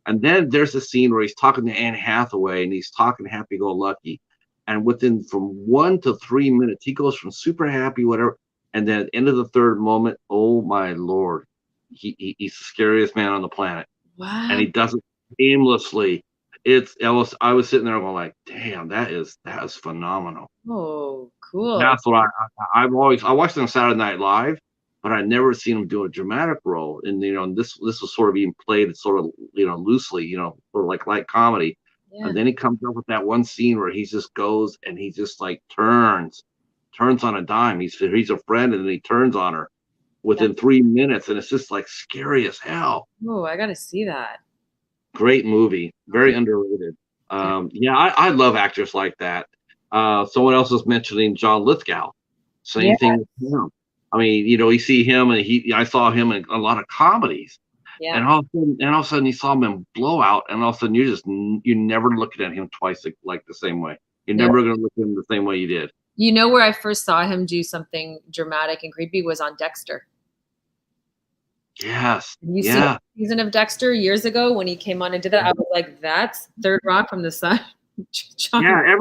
And then there's a scene where he's talking to Anne Hathaway and he's talking happy-go-lucky. And within from 1 to 3 minutes, he goes from super happy, whatever. And then at the end of the third moment, oh my Lord, he's the scariest man on the planet. And Wow. he does it aimlessly. I was sitting there going like, damn, that is phenomenal. Oh, cool. That's what I watched him on Saturday Night Live, but I never seen him do a dramatic role. And this was sort of being played sort of loosely, sort of like light comedy. Yeah. And then he comes up with that one scene where he just goes and he just like turns on a dime. He's a friend and then he turns on her within 3 minutes, and it's just like scary as hell. Oh, I gotta see that. Great movie, very underrated. Yeah, I love actors like that. Someone else was mentioning John Lithgow. Same thing with him. I mean, you see him, and I saw him in a lot of comedies. Yeah. And all of a sudden you saw him in Blowout, and all of a sudden you're never looking at him twice like the same way. You're never going to look at him the same way you did. You know where I first saw him do something dramatic and creepy was on Dexter. Yes. You see the season of Dexter years ago when he came on and did that? I was like, that's Third Rock from the Sun. Yeah,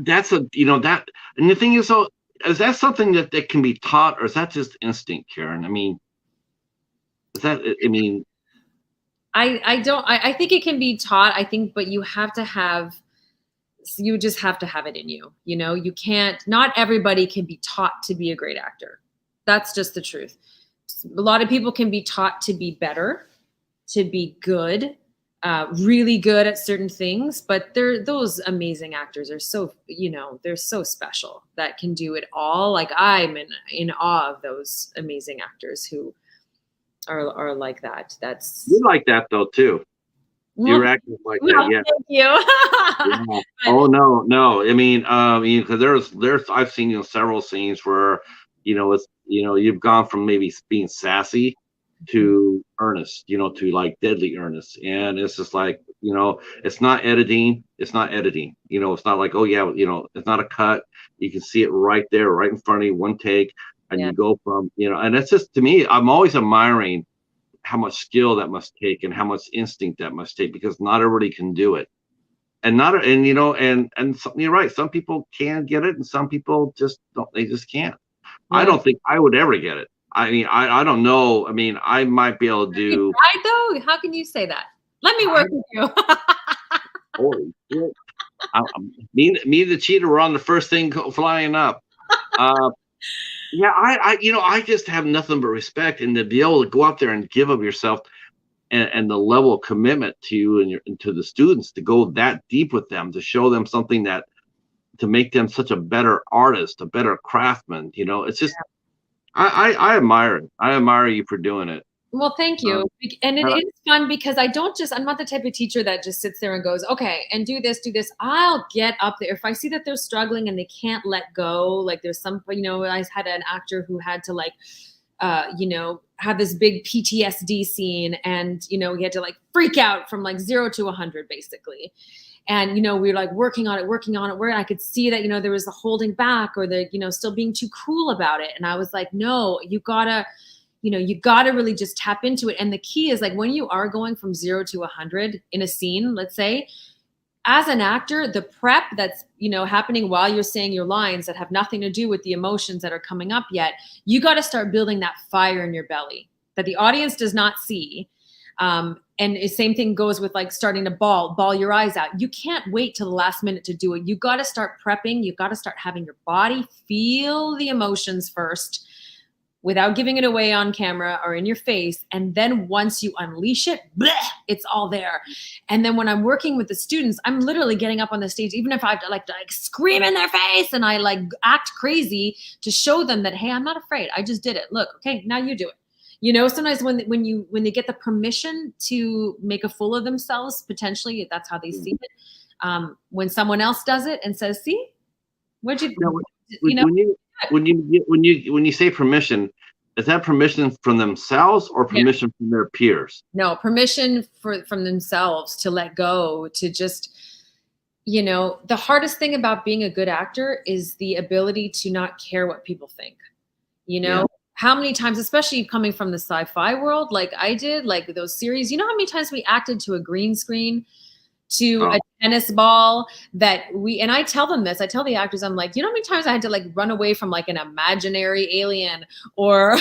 that's that. And the thing is, so is that something that can be taught, or is that just instinct, Karen? I mean, is that? I mean, I think it can be taught. I think, but you just have to have it in you. You can't. Not everybody can be taught to be a great actor. That's just the truth. A lot of people can be taught to be better, to be good, really good at certain things, but those amazing actors are so, they're so special that can do it all. Like I'm in awe of those amazing actors who are like that. You like that though too. You're acting like that, yeah. Thank you. Yeah. Oh no. I mean, because there's I've seen several scenes where it's you've gone from maybe being sassy to earnest, to like deadly earnest, and it's just like it's not editing. It's not like, oh yeah, it's not a cut. You can see it right there, right in front of you, one take, and you go from and that's just, to me, I'm always admiring how much skill that must take and how much instinct that must take, because not everybody can do it. And you're right, some people can get it and some people just don't. They just can't. I don't think I would ever get it. I mean, I don't know. I mean, I might be able to do. Right though? How can you say that? Let me work with you. Holy shit. Me the cheetah were on the first thing flying up. Yeah, I just have nothing but respect, and to be able to go out there and give of yourself, and the level of commitment to you and to the students, to go that deep with them, to show them something to make them such a better artist, a better craftsman. It's just, I admire it. I admire you for doing it. Well, thank you. And it is fun because I'm not the type of teacher that just sits there and goes, okay, and do this. I'll get up there. If I see that they're struggling and they can't let go, like there's some, I had an actor who had to have this big PTSD scene, and, he had to like freak out from like 0 to 100 basically. And, we were like working on it, where I could see that, there was the holding back or the, still being too cool about it. And I was like, no, you gotta really just tap into it. And the key is like, when you are going from 0 to 100 in a scene, let's say, as an actor, the prep that's, happening while you're saying your lines that have nothing to do with the emotions that are coming up yet, you got to start building that fire in your belly that the audience does not see. And the same thing goes with like starting to bawl your eyes out. You can't wait till the last minute to do it. You got to start prepping. You got to start having your body feel the emotions first, without giving it away on camera or in your face. And then once you unleash it, it's all there. And then when I'm working with the students, I'm literally getting up on the stage, even if I have to like scream in their face and I like act crazy to show them that, hey, I'm not afraid. I just did it. Look, okay, now you do it. Sometimes when they get the permission to make a fool of themselves, potentially that's how they see it. When someone else does it and says, see, what'd you do? When you say permission, is that permission from themselves or permission from their peers? No, permission from themselves to let go, to just, the hardest thing about being a good actor is the ability to not care what people think. how many times, especially coming from the sci-fi world, like I did, like those series, you know how many times we acted to a green screen, to a Oh, tennis ball and I tell them this, I tell the actors, I'm like, you know how many times I had to like run away from like an imaginary alien or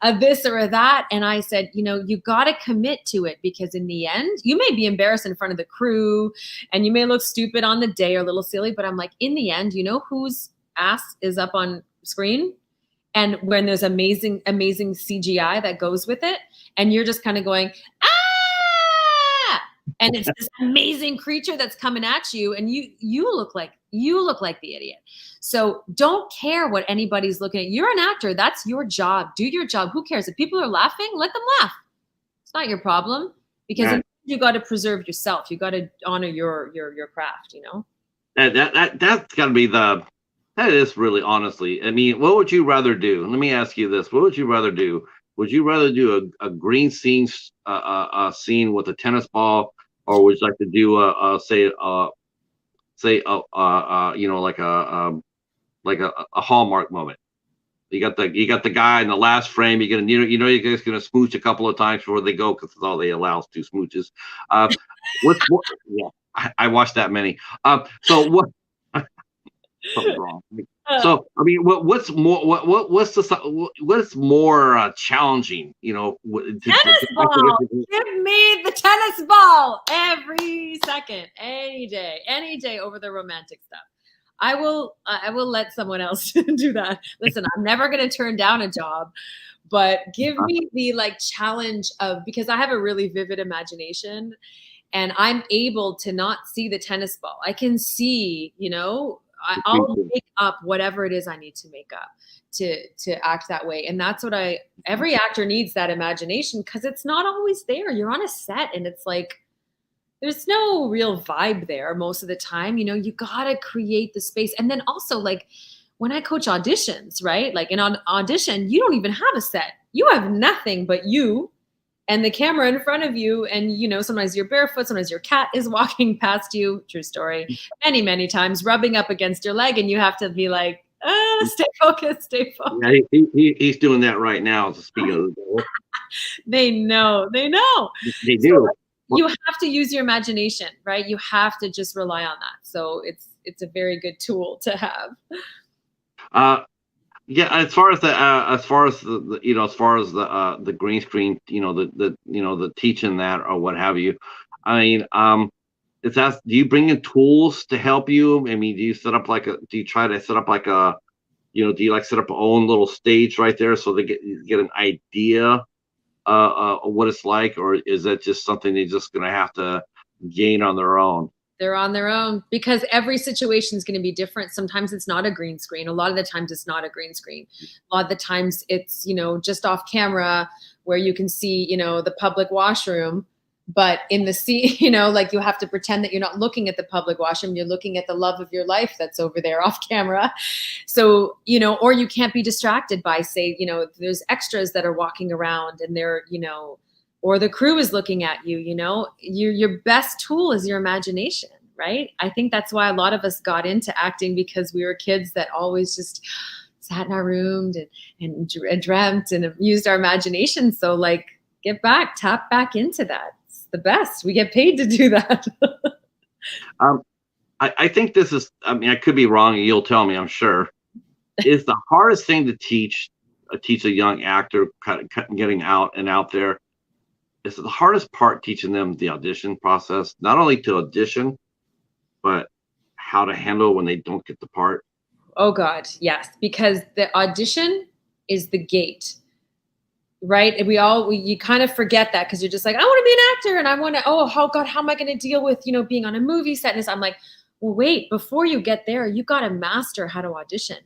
a this or a that. And I said, you got to commit to it, because in the end, you may be embarrassed in front of the crew and you may look stupid on the day or a little silly, but I'm like, in the end, whose ass is up on screen? And when there's amazing CGI that goes with it, and you're just kind of going, ah, and it's this amazing creature that's coming at you, and you look like the idiot. So don't care what anybody's looking at. You're an actor. That's your job. Do your job. Who cares? If people are laughing, let them laugh. It's not your problem, because right. you got to preserve yourself. You got to honor your craft, That's got to be that is really, honestly. I mean, what would you rather do? Let me ask you this: what would you rather do? Would you rather do a green scene scene with a tennis ball, or would you like to do like a Hallmark moment? You got the guy in the last frame. You're gonna you're just gonna smooch a couple of times before they go, because that's all they allow is 2 smooches. What's more? Yeah, I watched that many. So what? Something's wrong. So I mean, what's more challenging? Tennis ball. Give me the tennis ball every second, any day over the romantic stuff. I will let someone else do that. Listen, I'm never going to turn down a job, but give me the like challenge of, because I have a really vivid imagination, and I'm able to not see the tennis ball. I can see, I'll make up whatever it is I need to make up to act that way. And that's what every actor needs, that imagination, because it's not always there. You're on a set and it's like, there's no real vibe there most of the time. You got to create the space. And then also, like, when I coach auditions, right? Like in an audition, you don't even have a set. You have nothing but you and the camera in front of you. And, sometimes you're barefoot, sometimes your cat is walking past you. True story. Many, many times rubbing up against your leg. And you have to be like, stay focused. Yeah, he's doing that right now. Speaking of the devil. They know. They do. So you have to use your imagination, right? You have to just rely on that. So it's a very good tool to have. Yeah, as far as the green screen, the teaching that or what have you. I mean, do you bring in tools to help you? I mean, do you try to set up like a, do you like set up your own little stage right there so they get an idea of what it's like, or is that just something they're just going to have to gain on their own? They're on their own, because every situation is going to be different. Sometimes it's not a green screen. A lot of the times it's not a green screen. A lot of the times it's, just off camera where you can see, the public washroom, but in the scene, like you have to pretend that you're not looking at the public washroom. You're looking at the love of your life that's over there off camera. So, or you can't be distracted by, say, there's extras that are walking around and they're, or the crew is looking at you. Your best tool is your imagination, right? I think that's why a lot of us got into acting, because we were kids that always just sat in our room and dreamt and used our imagination. So like, tap back into that. It's the best. We get paid to do that. I think this is, I mean, I could be wrong and you'll tell me, I'm sure, is the hardest thing to teach a young actor getting out there. Is the hardest part teaching them the audition process, not only to audition, but how to handle when they don't get the part? Oh God, yes, because the audition is the gate, right? And you kind of forget that, because you're just like, I want to be an actor, and I want to, oh God, how am I going to deal with, being on a movie set? And I'm like, well, wait, before you get there, you got to master how to audition.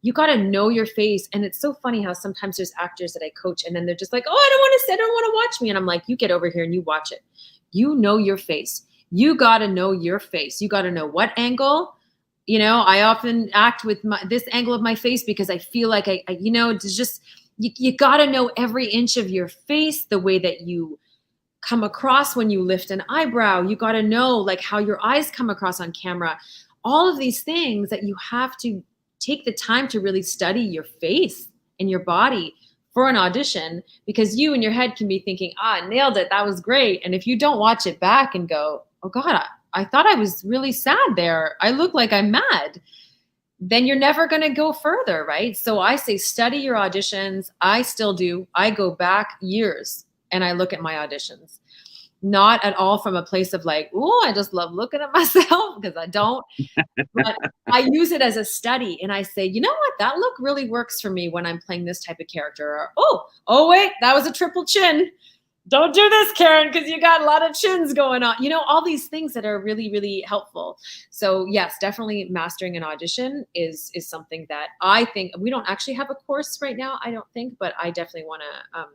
You got to know your face. And it's so funny how sometimes there's actors that I coach and then they're just like, oh, I don't want to watch me. And I'm like, you get over here and you watch it. You know your face. You got to know your face. You got to know what angle. I often act with this angle of my face because I feel like it's just, you got to know every inch of your face, the way that you come across when you lift an eyebrow. You got to know like how your eyes come across on camera. All of these things that you have to take the time to really study your face and your body for an audition, because you in your head can be thinking, nailed it, that was great. And if you don't watch it back and go, oh God, I thought I was really sad there, I look like I'm mad, then you're never going to go further, right? So I say study your auditions. I still do. I go back years and I look at my auditions. Not at all from a place of like, oh, I just love looking at myself, because I don't. But I use it as a study, and I say, you know what? That look really works for me when I'm playing this type of character. Or, oh, wait, that was a triple chin. Don't do this, Karen, because you got a lot of chins going on. All these things that are really, really helpful. So yes, definitely mastering an audition is something that I think we don't actually have a course right now, I don't think, but I definitely want to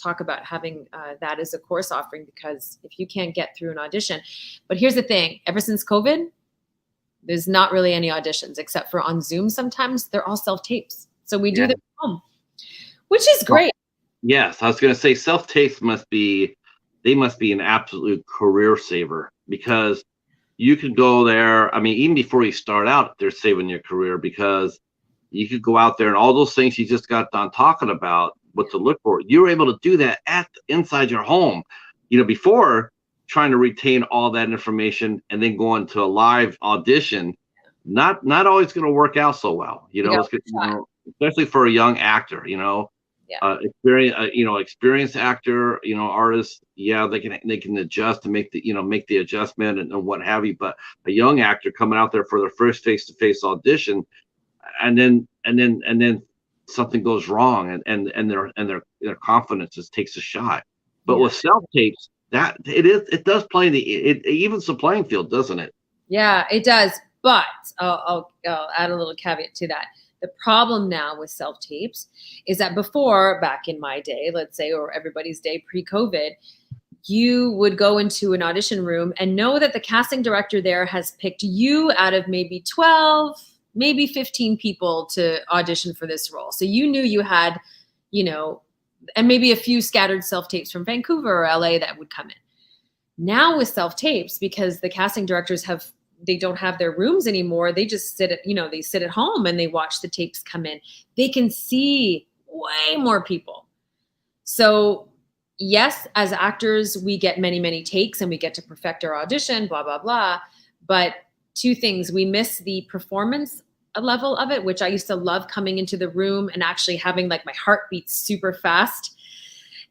talk about having that as a course offering, because if you can't get through an audition. But here's the thing, ever since COVID, there's not really any auditions except for on Zoom. Sometimes they're all self-tapes. So we do them at home, which is great. Yes, I was going to say self-tapes must be an absolute career saver, because you could go there. I mean, even before you start out, they're saving your career, because you could go out there and all those things you just got done talking about, what to look for, you're able to do that inside your home. Before, trying to retain all that information and then going to a live audition, not always going to work out so well. Especially for a young actor. Experienced actor, artist, they can adjust and make the adjustment and what have you. But a young actor coming out there for their first face-to-face audition, and then something goes wrong, and their confidence just takes a shot. But with self-tapes, that it does play it evens the playing field, doesn't it? Yeah, it does. But I'll add a little caveat to that. The problem now with self-tapes is that before, back in my day, let's say, or everybody's day pre-COVID, you would go into an audition room and know that the casting director there has picked you out of maybe 12, maybe 15 people to audition for this role. So you knew you had, and maybe a few scattered self-tapes from Vancouver or LA that would come in. Now with self-tapes, because the casting directors they don't have their rooms anymore, they just sit at home and they watch the tapes come in. They can see way more people. So yes, as actors, we get many, many takes and we get to perfect our audition, blah, blah, blah. But two things, we miss the performance level of it, which I used to love, coming into the room and actually having like my heart beat super fast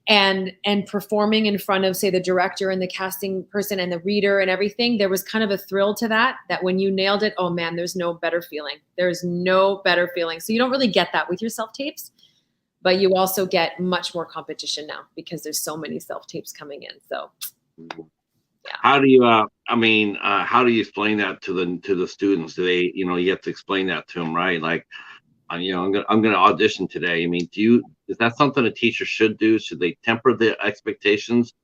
and performing in front of, say, the director and the casting person and the reader and everything. There was kind of a thrill to that when you nailed it, oh man, there's no better feeling. There's no better feeling. So you don't really get that with your self-tapes, but you also get much more competition now because there's so many self-tapes coming in. So yeah. How do you how do you explain that to the students? Do they, you have to explain that to them, right? Like, I'm gonna audition today. I mean, is that something a teacher should do? Should they temper the expectations,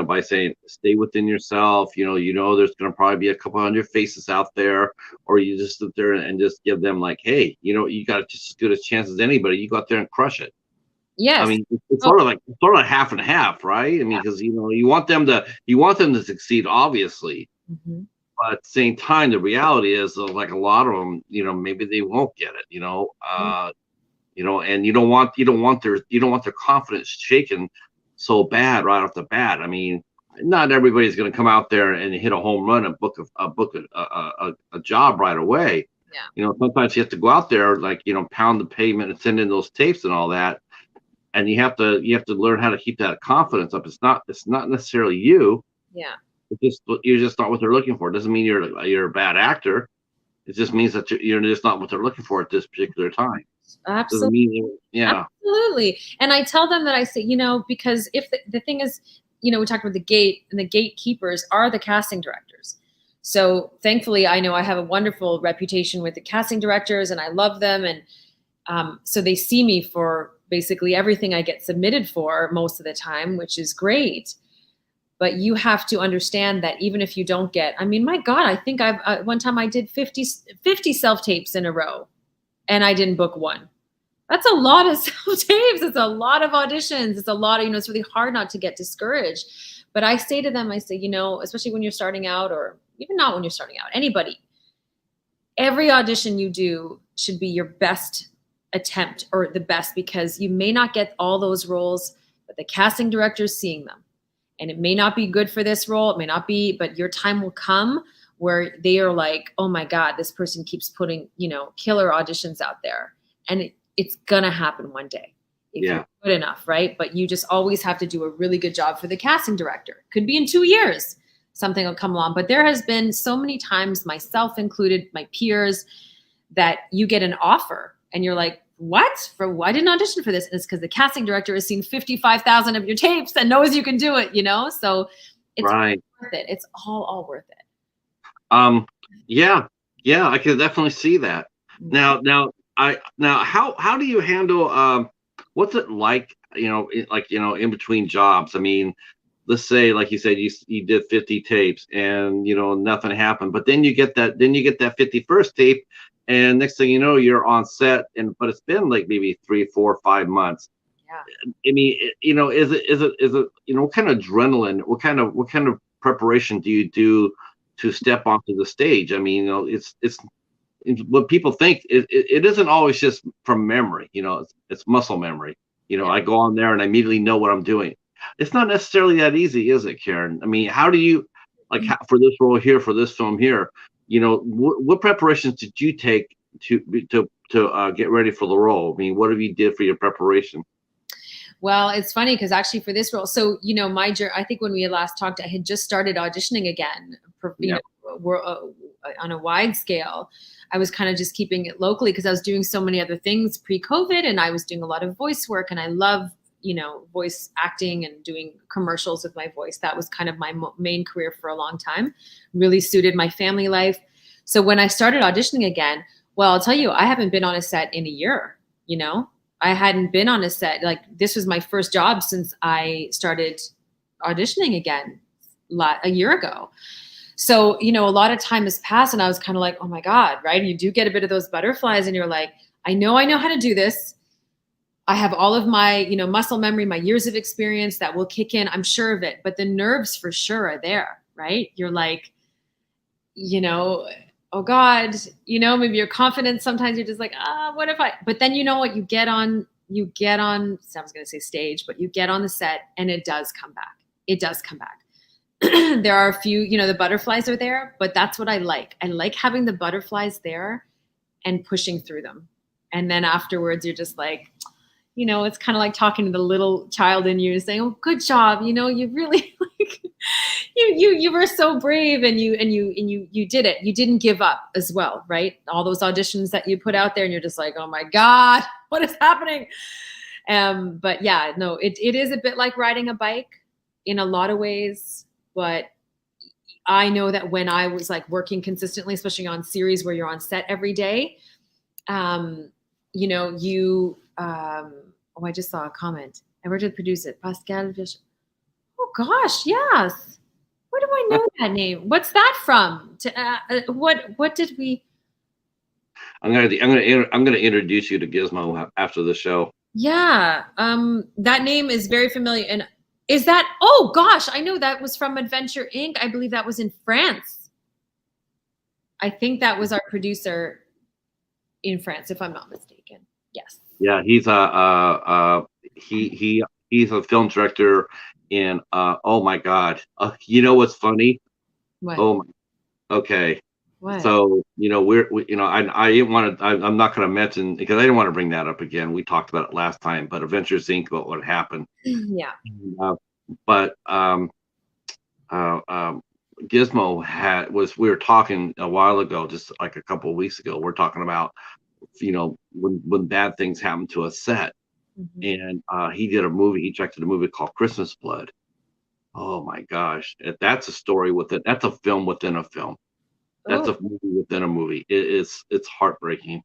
by saying stay within yourself? There's gonna probably be a couple hundred faces out there, or you just sit there and just give them like, hey, you got just as good a chance as anybody. You go out there and crush it. Yes. I mean, it's sort of half and half, right? I mean, because you want them to succeed, obviously. Mm-hmm. But at the same time, the reality is, like, a lot of them, maybe they won't get it, and you don't want their confidence shaken so bad right off the bat. I mean, not everybody's going to come out there and hit a home run and book a job right away. Yeah. Sometimes you have to go out there, like, pound the pavement and send in those tapes and all that. And you have to learn how to keep that confidence up. It's not necessarily you. Yeah. You're just not what they're looking for. It doesn't mean you're a bad actor. It just means that you're just not what they're looking for at this particular time. Absolutely. Yeah. Absolutely. And I tell them that, I say, because if the thing is, we talked about the gate, and the gatekeepers are the casting directors. So thankfully, I know I have a wonderful reputation with the casting directors, and I love them. And so they see me for basically everything I get submitted for most of the time, which is great. But you have to understand that even if you don't get, I mean, my God, I think one time I did 50 self-tapes in a row and I didn't book one. That's a lot of self-tapes. It's a lot of auditions. It's a lot of, it's really hard not to get discouraged. But I say to them, especially when you're starting out, or even not when you're starting out, anybody, every audition you do should be your best attempt or the best, because you may not get all those roles, but the casting director is seeing them. And it may not be good for this role. It may not be, but your time will come where they are like, oh my God, this person keeps putting, killer auditions out there. And it's going to happen one day if you're good enough, right? But you just always have to do a really good job for the casting director. Could be in 2 years, something will come along. But there has been so many times, myself included, my peers, that you get an offer and you're like, what? I didn't audition for this. And it's because the casting director has seen 55,000 of your tapes and knows you can do it, So it's worth it. It's all worth it. Yeah, I can definitely see that. Now, how do you handle, what's it like, in between jobs? I mean, let's say, like you said, you did 50 tapes and, nothing happened, but then you get that 51st tape. And next thing you know, you're on set, but it's been like maybe 3, 4, 5 months. Yeah. I mean, is it, what kind of adrenaline, what kind of preparation do you do to step onto the stage? I mean, it's what people think. It isn't always just from memory. It's muscle memory. I go on there and I immediately know what I'm doing. It's not necessarily that easy, is it, Karen? I mean, how do you, for this role here, for this film here? What preparations did you take to get ready for the role? I mean, what have you did for your preparation? Well, it's funny because actually for this role, so, I think when we had last talked, I had just started auditioning again, on a wide scale. I was kind of just keeping it locally because I was doing so many other things pre-COVID, and I was doing a lot of voice work, and I love voice acting and doing commercials with my voice. That was kind of my main career for a long time. Really suited my family life. So when I started auditioning again, well, I'll tell you, I haven't been on a set in a year. I hadn't been on a set. Like, this was my first job since I started auditioning again a year ago. So, a lot of time has passed and I was kind of like, oh my God, right? You do get a bit of those butterflies and you're like, I know how to do this. I have all of my, muscle memory, my years of experience that will kick in. I'm sure of it, but the nerves for sure are there, right? You're like, oh God, maybe your confidence. Sometimes you're just like, what if but then what, you get on, so I was going to say stage, but you get on the set and it does come back. It does come back. There are a few, the butterflies are there, but that's what I like. I like having the butterflies there and pushing through them. And then afterwards you're just like, it's kind of like talking to the little child in you saying, oh, good job. You really you were so brave and you did it. You didn't give up as well, right? All those auditions that you put out there and you're just like, oh my God, what is happening? But yeah, no, it is a bit like riding a bike in a lot of ways. But I know that when I was like working consistently, especially on series where you're on set every day, I just saw a comment. I worked with producer Pascal Fish. Oh gosh, yes. Where do I know that name? What's that from? What did we? I'm gonna introduce you to Gizmo after the show. Yeah, that name is very familiar. And is that? Oh gosh, I know that was from Adventure Inc. I believe that was in France. I think that was our producer in France, if I'm not mistaken. Yes. Yeah, he's he's a film director in oh my God. You know what's funny? What? Oh my, okay. What? So, I didn't want to, I'm not going to mention because I didn't want to bring that up again. We talked about it last time, but Adventures Inc. about what happened. Yeah. But Gizmo we were talking a while ago, just like a couple of weeks ago, we're talking about, when bad things happen to a set. And he did he directed a movie called Christmas Blood. Oh my gosh. That's a story that's a film within a film. That's a movie within a movie. It's heartbreaking.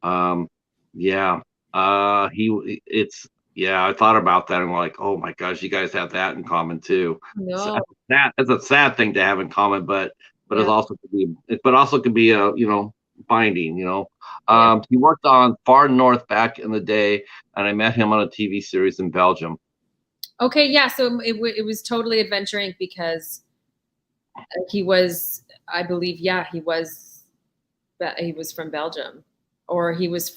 Yeah. I thought about that and we're like, oh my gosh, you guys have that in common too. No. So that's a sad thing to have in common, but it also could be a, binding, He worked on Far North back in the day, and I met him on a TV series in Belgium. Okay, yeah, so it was totally Adventure Inc. because he was, I believe, he was from Belgium. or he was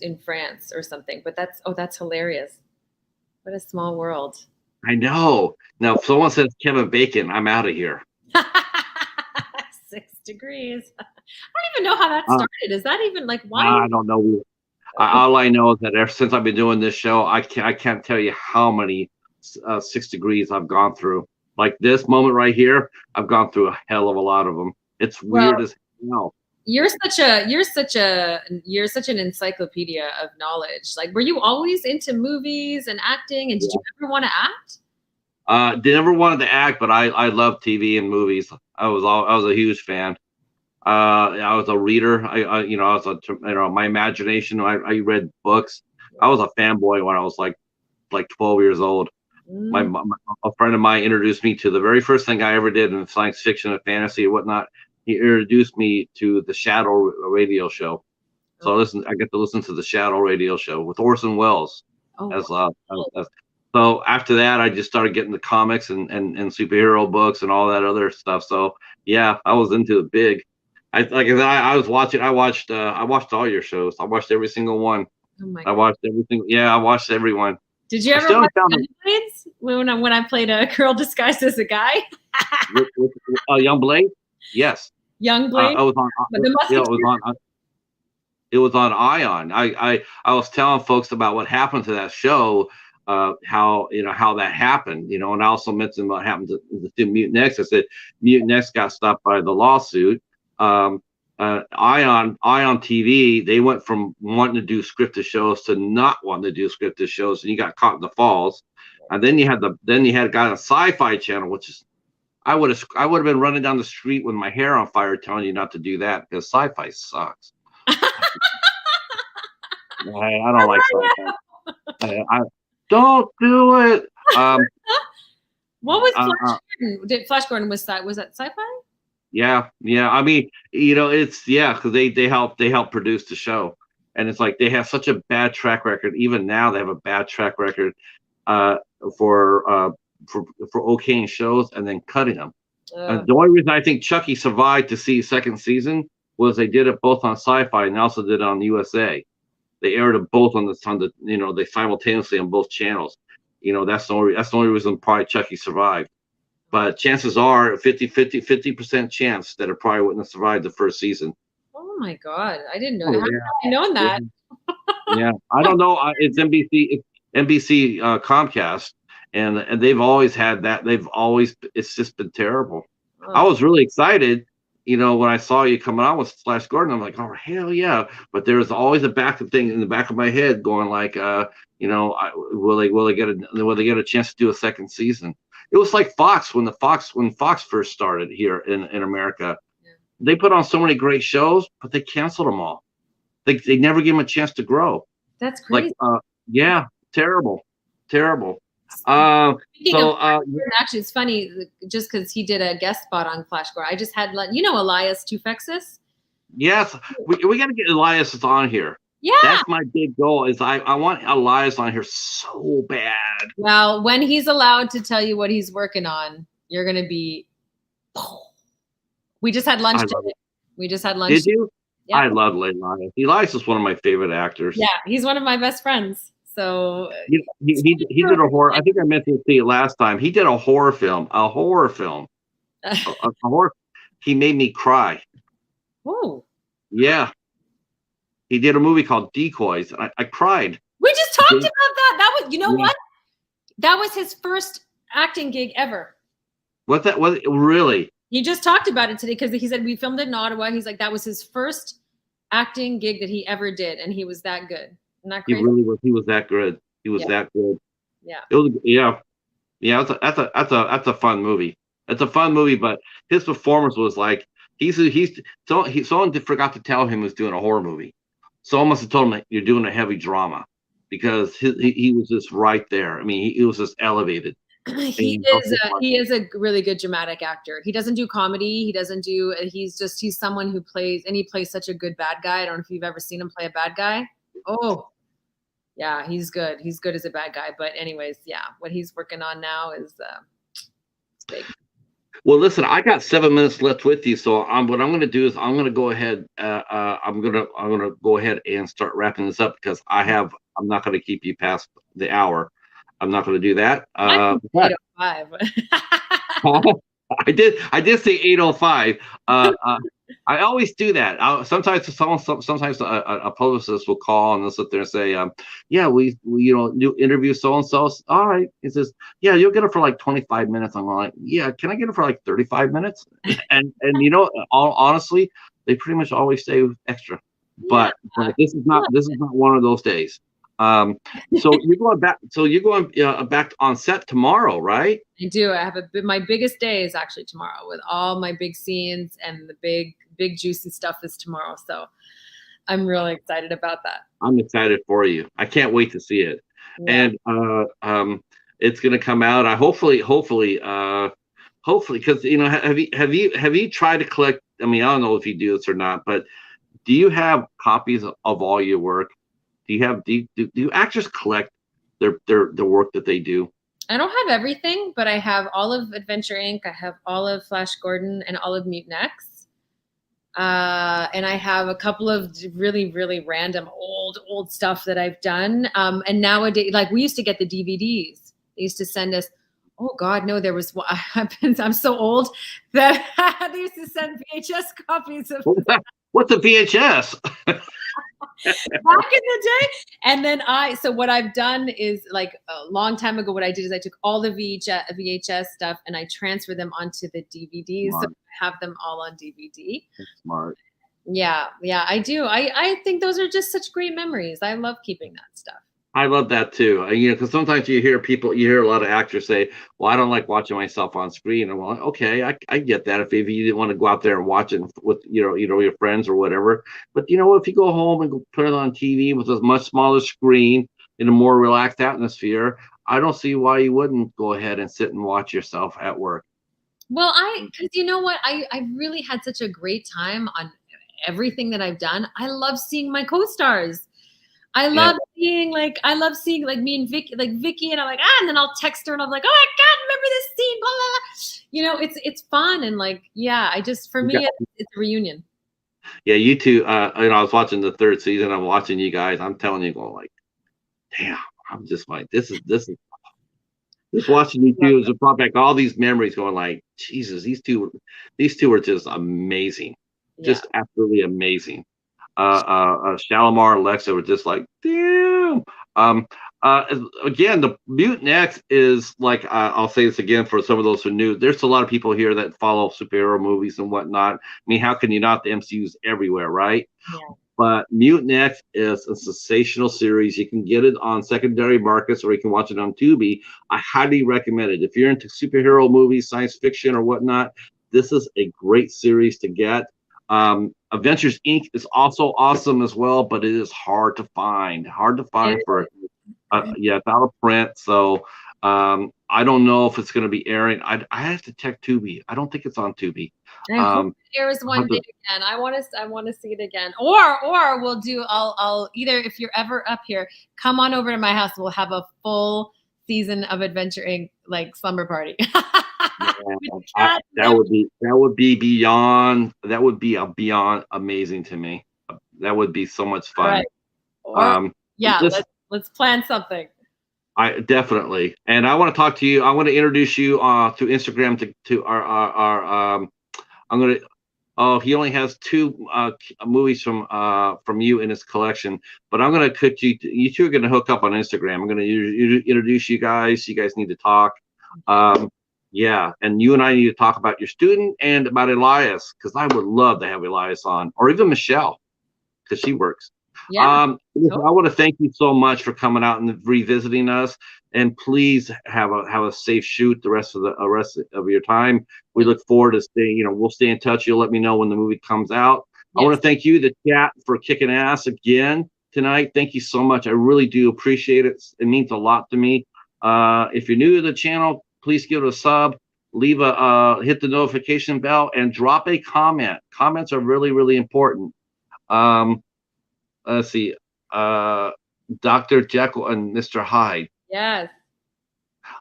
in France or something. But that's hilarious. What a small world. I know. Now, if someone says Kevin Bacon, I'm out of here. 6 degrees. I don't even know how that started. Is that even like why? I don't know. All I know is that ever since I've been doing this show, I can't tell you how many 6 degrees I've gone through. Like this moment right here, I've gone through a hell of a lot of them. It's weird as hell. You're such an encyclopedia of knowledge. Like, were you always into movies and acting? And did you ever want to act? They never wanted to act, but I love TV and movies. I was a huge fan. I was a reader. My imagination. I read books. I was a fanboy when I was like 12 years old. A friend of mine introduced me to the very first thing I ever did in science fiction and fantasy and whatnot. He introduced me to the Shadow radio show. So I get to listen to the Shadow radio show with Orson Welles. So after that, I just started getting the comics and superhero books and all that other stuff. So yeah, I was into it big. I watched all your shows. I watched every single one. Oh my God. I watched everyone. Did you ever watch Blades when I played a girl disguised as a guy? Young Blade? Yes. Young Blade? It was on Ion. I was telling folks about what happened to that show, how that happened, and I also mentioned what happened to Mutant X. I said Mutant X got stopped by the lawsuit. Ion TV, they went from wanting to do scripted shows to not wanting to do scripted shows, and you got caught in the falls. And then you had got a Sci-Fi Channel, which is I would have been running down the street with my hair on fire telling you not to do that because sci-fi sucks. I don't like sci-fi. I don't do it. What was Flash Gordon? Did Flash Gordon was that sci-fi? Yeah. I mean, it's because they help produce the show, and it's like they have such a bad track record. Even now, they have a bad track record for okaying shows and then cutting them. The only reason I think Chucky survived to see second season was they did it both on Sci-Fi and also did it on USA. They aired it both on they simultaneously on both channels. That's the only reason probably Chucky survived. But chances are 50% chance that it probably wouldn't have survived the first season. Oh my God. I didn't know. How have I known that? Yeah. I don't know. It's NBC Comcast. And they've always had that. It's just been terrible. I was really excited, when I saw you coming out with Flash Gordon. I'm like, oh hell yeah! But there's always a thing in the back of my head going like, will they get a chance to do a second season? It was like Fox when Fox first started here in America. Yeah. They put on so many great shows, but they canceled them all. They never gave them a chance to grow. That's crazy. Terrible. Actually, it's funny just because he did a guest spot on Flash Gordon. I just had Elias Tufexis. Yes, we got to get Elias on here. Yeah, that's my big goal. Is I want Elias on here so bad. Well, when he's allowed to tell you what he's working on, you're gonna be. We just had lunch today. Did you? Yeah. I love Elias. Elias is one of my favorite actors. Yeah, he's one of my best friends. So he did a horror. I think I mentioned to you last time. He did a horror film. A horror. He made me cry. Oh. Yeah. He did a movie called Decoys. I cried. We just talked about that. That was, what? That was his first acting gig ever. Was it really? He just talked about it today because he said we filmed it in Ottawa. He's like, that was his first acting gig that he ever did, and he was that good. Not crazy. He really was. He was that good. He was that good. Yeah. It was. Yeah. That's a fun movie. It's a fun movie, but his performance was like someone forgot to tell him he was doing a horror movie. Someone must have told him you're doing a heavy drama because he was just right there. I mean, he was just elevated. He is a really good dramatic actor. He doesn't do comedy. He's someone who plays such a good bad guy. I don't know if you've ever seen him play a bad guy. Oh, yeah, he's good. He's good as a bad guy. But anyways, yeah, what he's working on now is big. Well, listen, I got 7 minutes left with you, so what I'm going to do is I'm going to go ahead. I'm gonna go ahead and start wrapping this up because I'm not going to keep you past the hour. I'm not going to do that. I think But 8:05. I did say 8:05. I always do that. Sometimes a publicist will call and they'll sit there and say, "Yeah, we do interview so and so." All right, he says, "Yeah, you'll get it for like 25 minutes." I'm like, "Yeah, can I get it for like 35 minutes?" And honestly, they pretty much always say extra. Yeah. But this is not one of those days. Um, so you're going back. So you're going back on set tomorrow, right? I do. I have my biggest day is actually tomorrow with all my big scenes, and the big juicy stuff is tomorrow. So I'm really excited about that. I'm excited for you. I can't wait to see it. Yeah. And it's going to come out. I hopefully, because have you tried to collect? I mean, I don't know if you do this or not, but do you have copies of all your work? Do actors collect their work that they do? I don't have everything, but I have all of Adventure Inc. I have all of Flash Gordon and all of Mutant X. And I have a couple of really, really random old stuff that I've done. And nowadays, like we used to get the DVDs. They used to send us. Oh God, no! There was. I'm so old that they used to send VHS copies of. What's a VHS? Back in the day. And then so what I've done is, like a long time ago, what I did is I took all the VHS stuff and I transferred them onto the DVDs. Smart. So I have them all on DVD. That's smart. Yeah, I do. I think those are just such great memories. I love keeping that stuff. I love that too. Because sometimes you hear a lot of actors say, "Well, I don't like watching myself on screen." And well, okay, I get that. If you didn't want to go out there and watch it with your friends or whatever, but if you go home and go put it on TV with a much smaller screen in a more relaxed atmosphere, I don't see why you wouldn't go ahead and sit and watch yourself at work. Well, because you know what, I really had such a great time on everything that I've done. I love seeing my co-stars. I love seeing like me and Vicky, and I'm like, and then I'll text her and I'm like, oh my God, remember this scene, blah, blah, blah. It's fun. And like, yeah, for me, it's a reunion. Yeah, you two, I was watching the third season. I'm watching you guys. I'm telling you, going like, damn, I'm just like, this is just watching you two is brought back all these memories going like, Jesus, these two are just amazing. Just absolutely amazing. Shalimar and Lexa were just like, damn. Again, the Mutant X is like, I'll say this again for some of those who knew. There's a lot of people here that follow superhero movies and whatnot. I mean, how can you not? The MCU's everywhere, right? Yeah. But Mutant X is a sensational series. You can get it on secondary markets or you can watch it on Tubi. I highly recommend it. If you're into superhero movies, science fiction, or whatnot, this is a great series to get. Adventures Inc. is also awesome as well, but it is hard to find. It's out of print. So I don't know if it's going to be airing. I have to check Tubi. I don't think it's on Tubi. I hope it airs one day again. I want to see it again. Or we'll do. I'll either, if you're ever up here, come on over to my house. We'll have a full season of Adventure Inc. like slumber party. That would be beyond amazing to me. That would be so much fun. Right. Let's plan something. I definitely, and I want to talk to you. I want to introduce you through Instagram to our I'm gonna. Oh, he only has 2 movies from you in his collection, but I'm gonna put you. You two are gonna hook up on Instagram. I'm gonna introduce you guys. You guys need to talk. Yeah, and you and I need to talk about your student and about Elias, because I would love to have Elias on, or even Michelle, because she works. Yeah. I want to thank you so much for coming out and revisiting us, and please have a safe shoot the rest of your time. We look forward to staying. We'll stay in touch. You'll let me know when the movie comes out. Yes. I want to thank you, the chat, for kicking ass again tonight. Thank you so much. I really do appreciate it. It means a lot to me. If you're new to the channel, please give it a sub, hit the notification bell, and drop a comment. Comments are really, really important. Let's see, Dr. Jekyll and Mr. Hyde. Yes.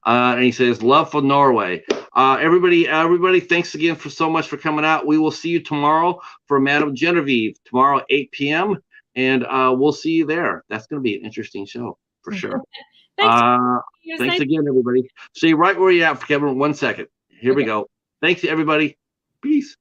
And he says, "Love for Norway." Everybody, thanks again for so much for coming out. We will see you tomorrow for Madame Genevieve tomorrow at 8 p.m. And we'll see you there. That's going to be an interesting show for sure. Thanks. Thanks again, everybody. See you right where you're at, Kevin. 1 second. Here we go. Thanks, everybody. Peace.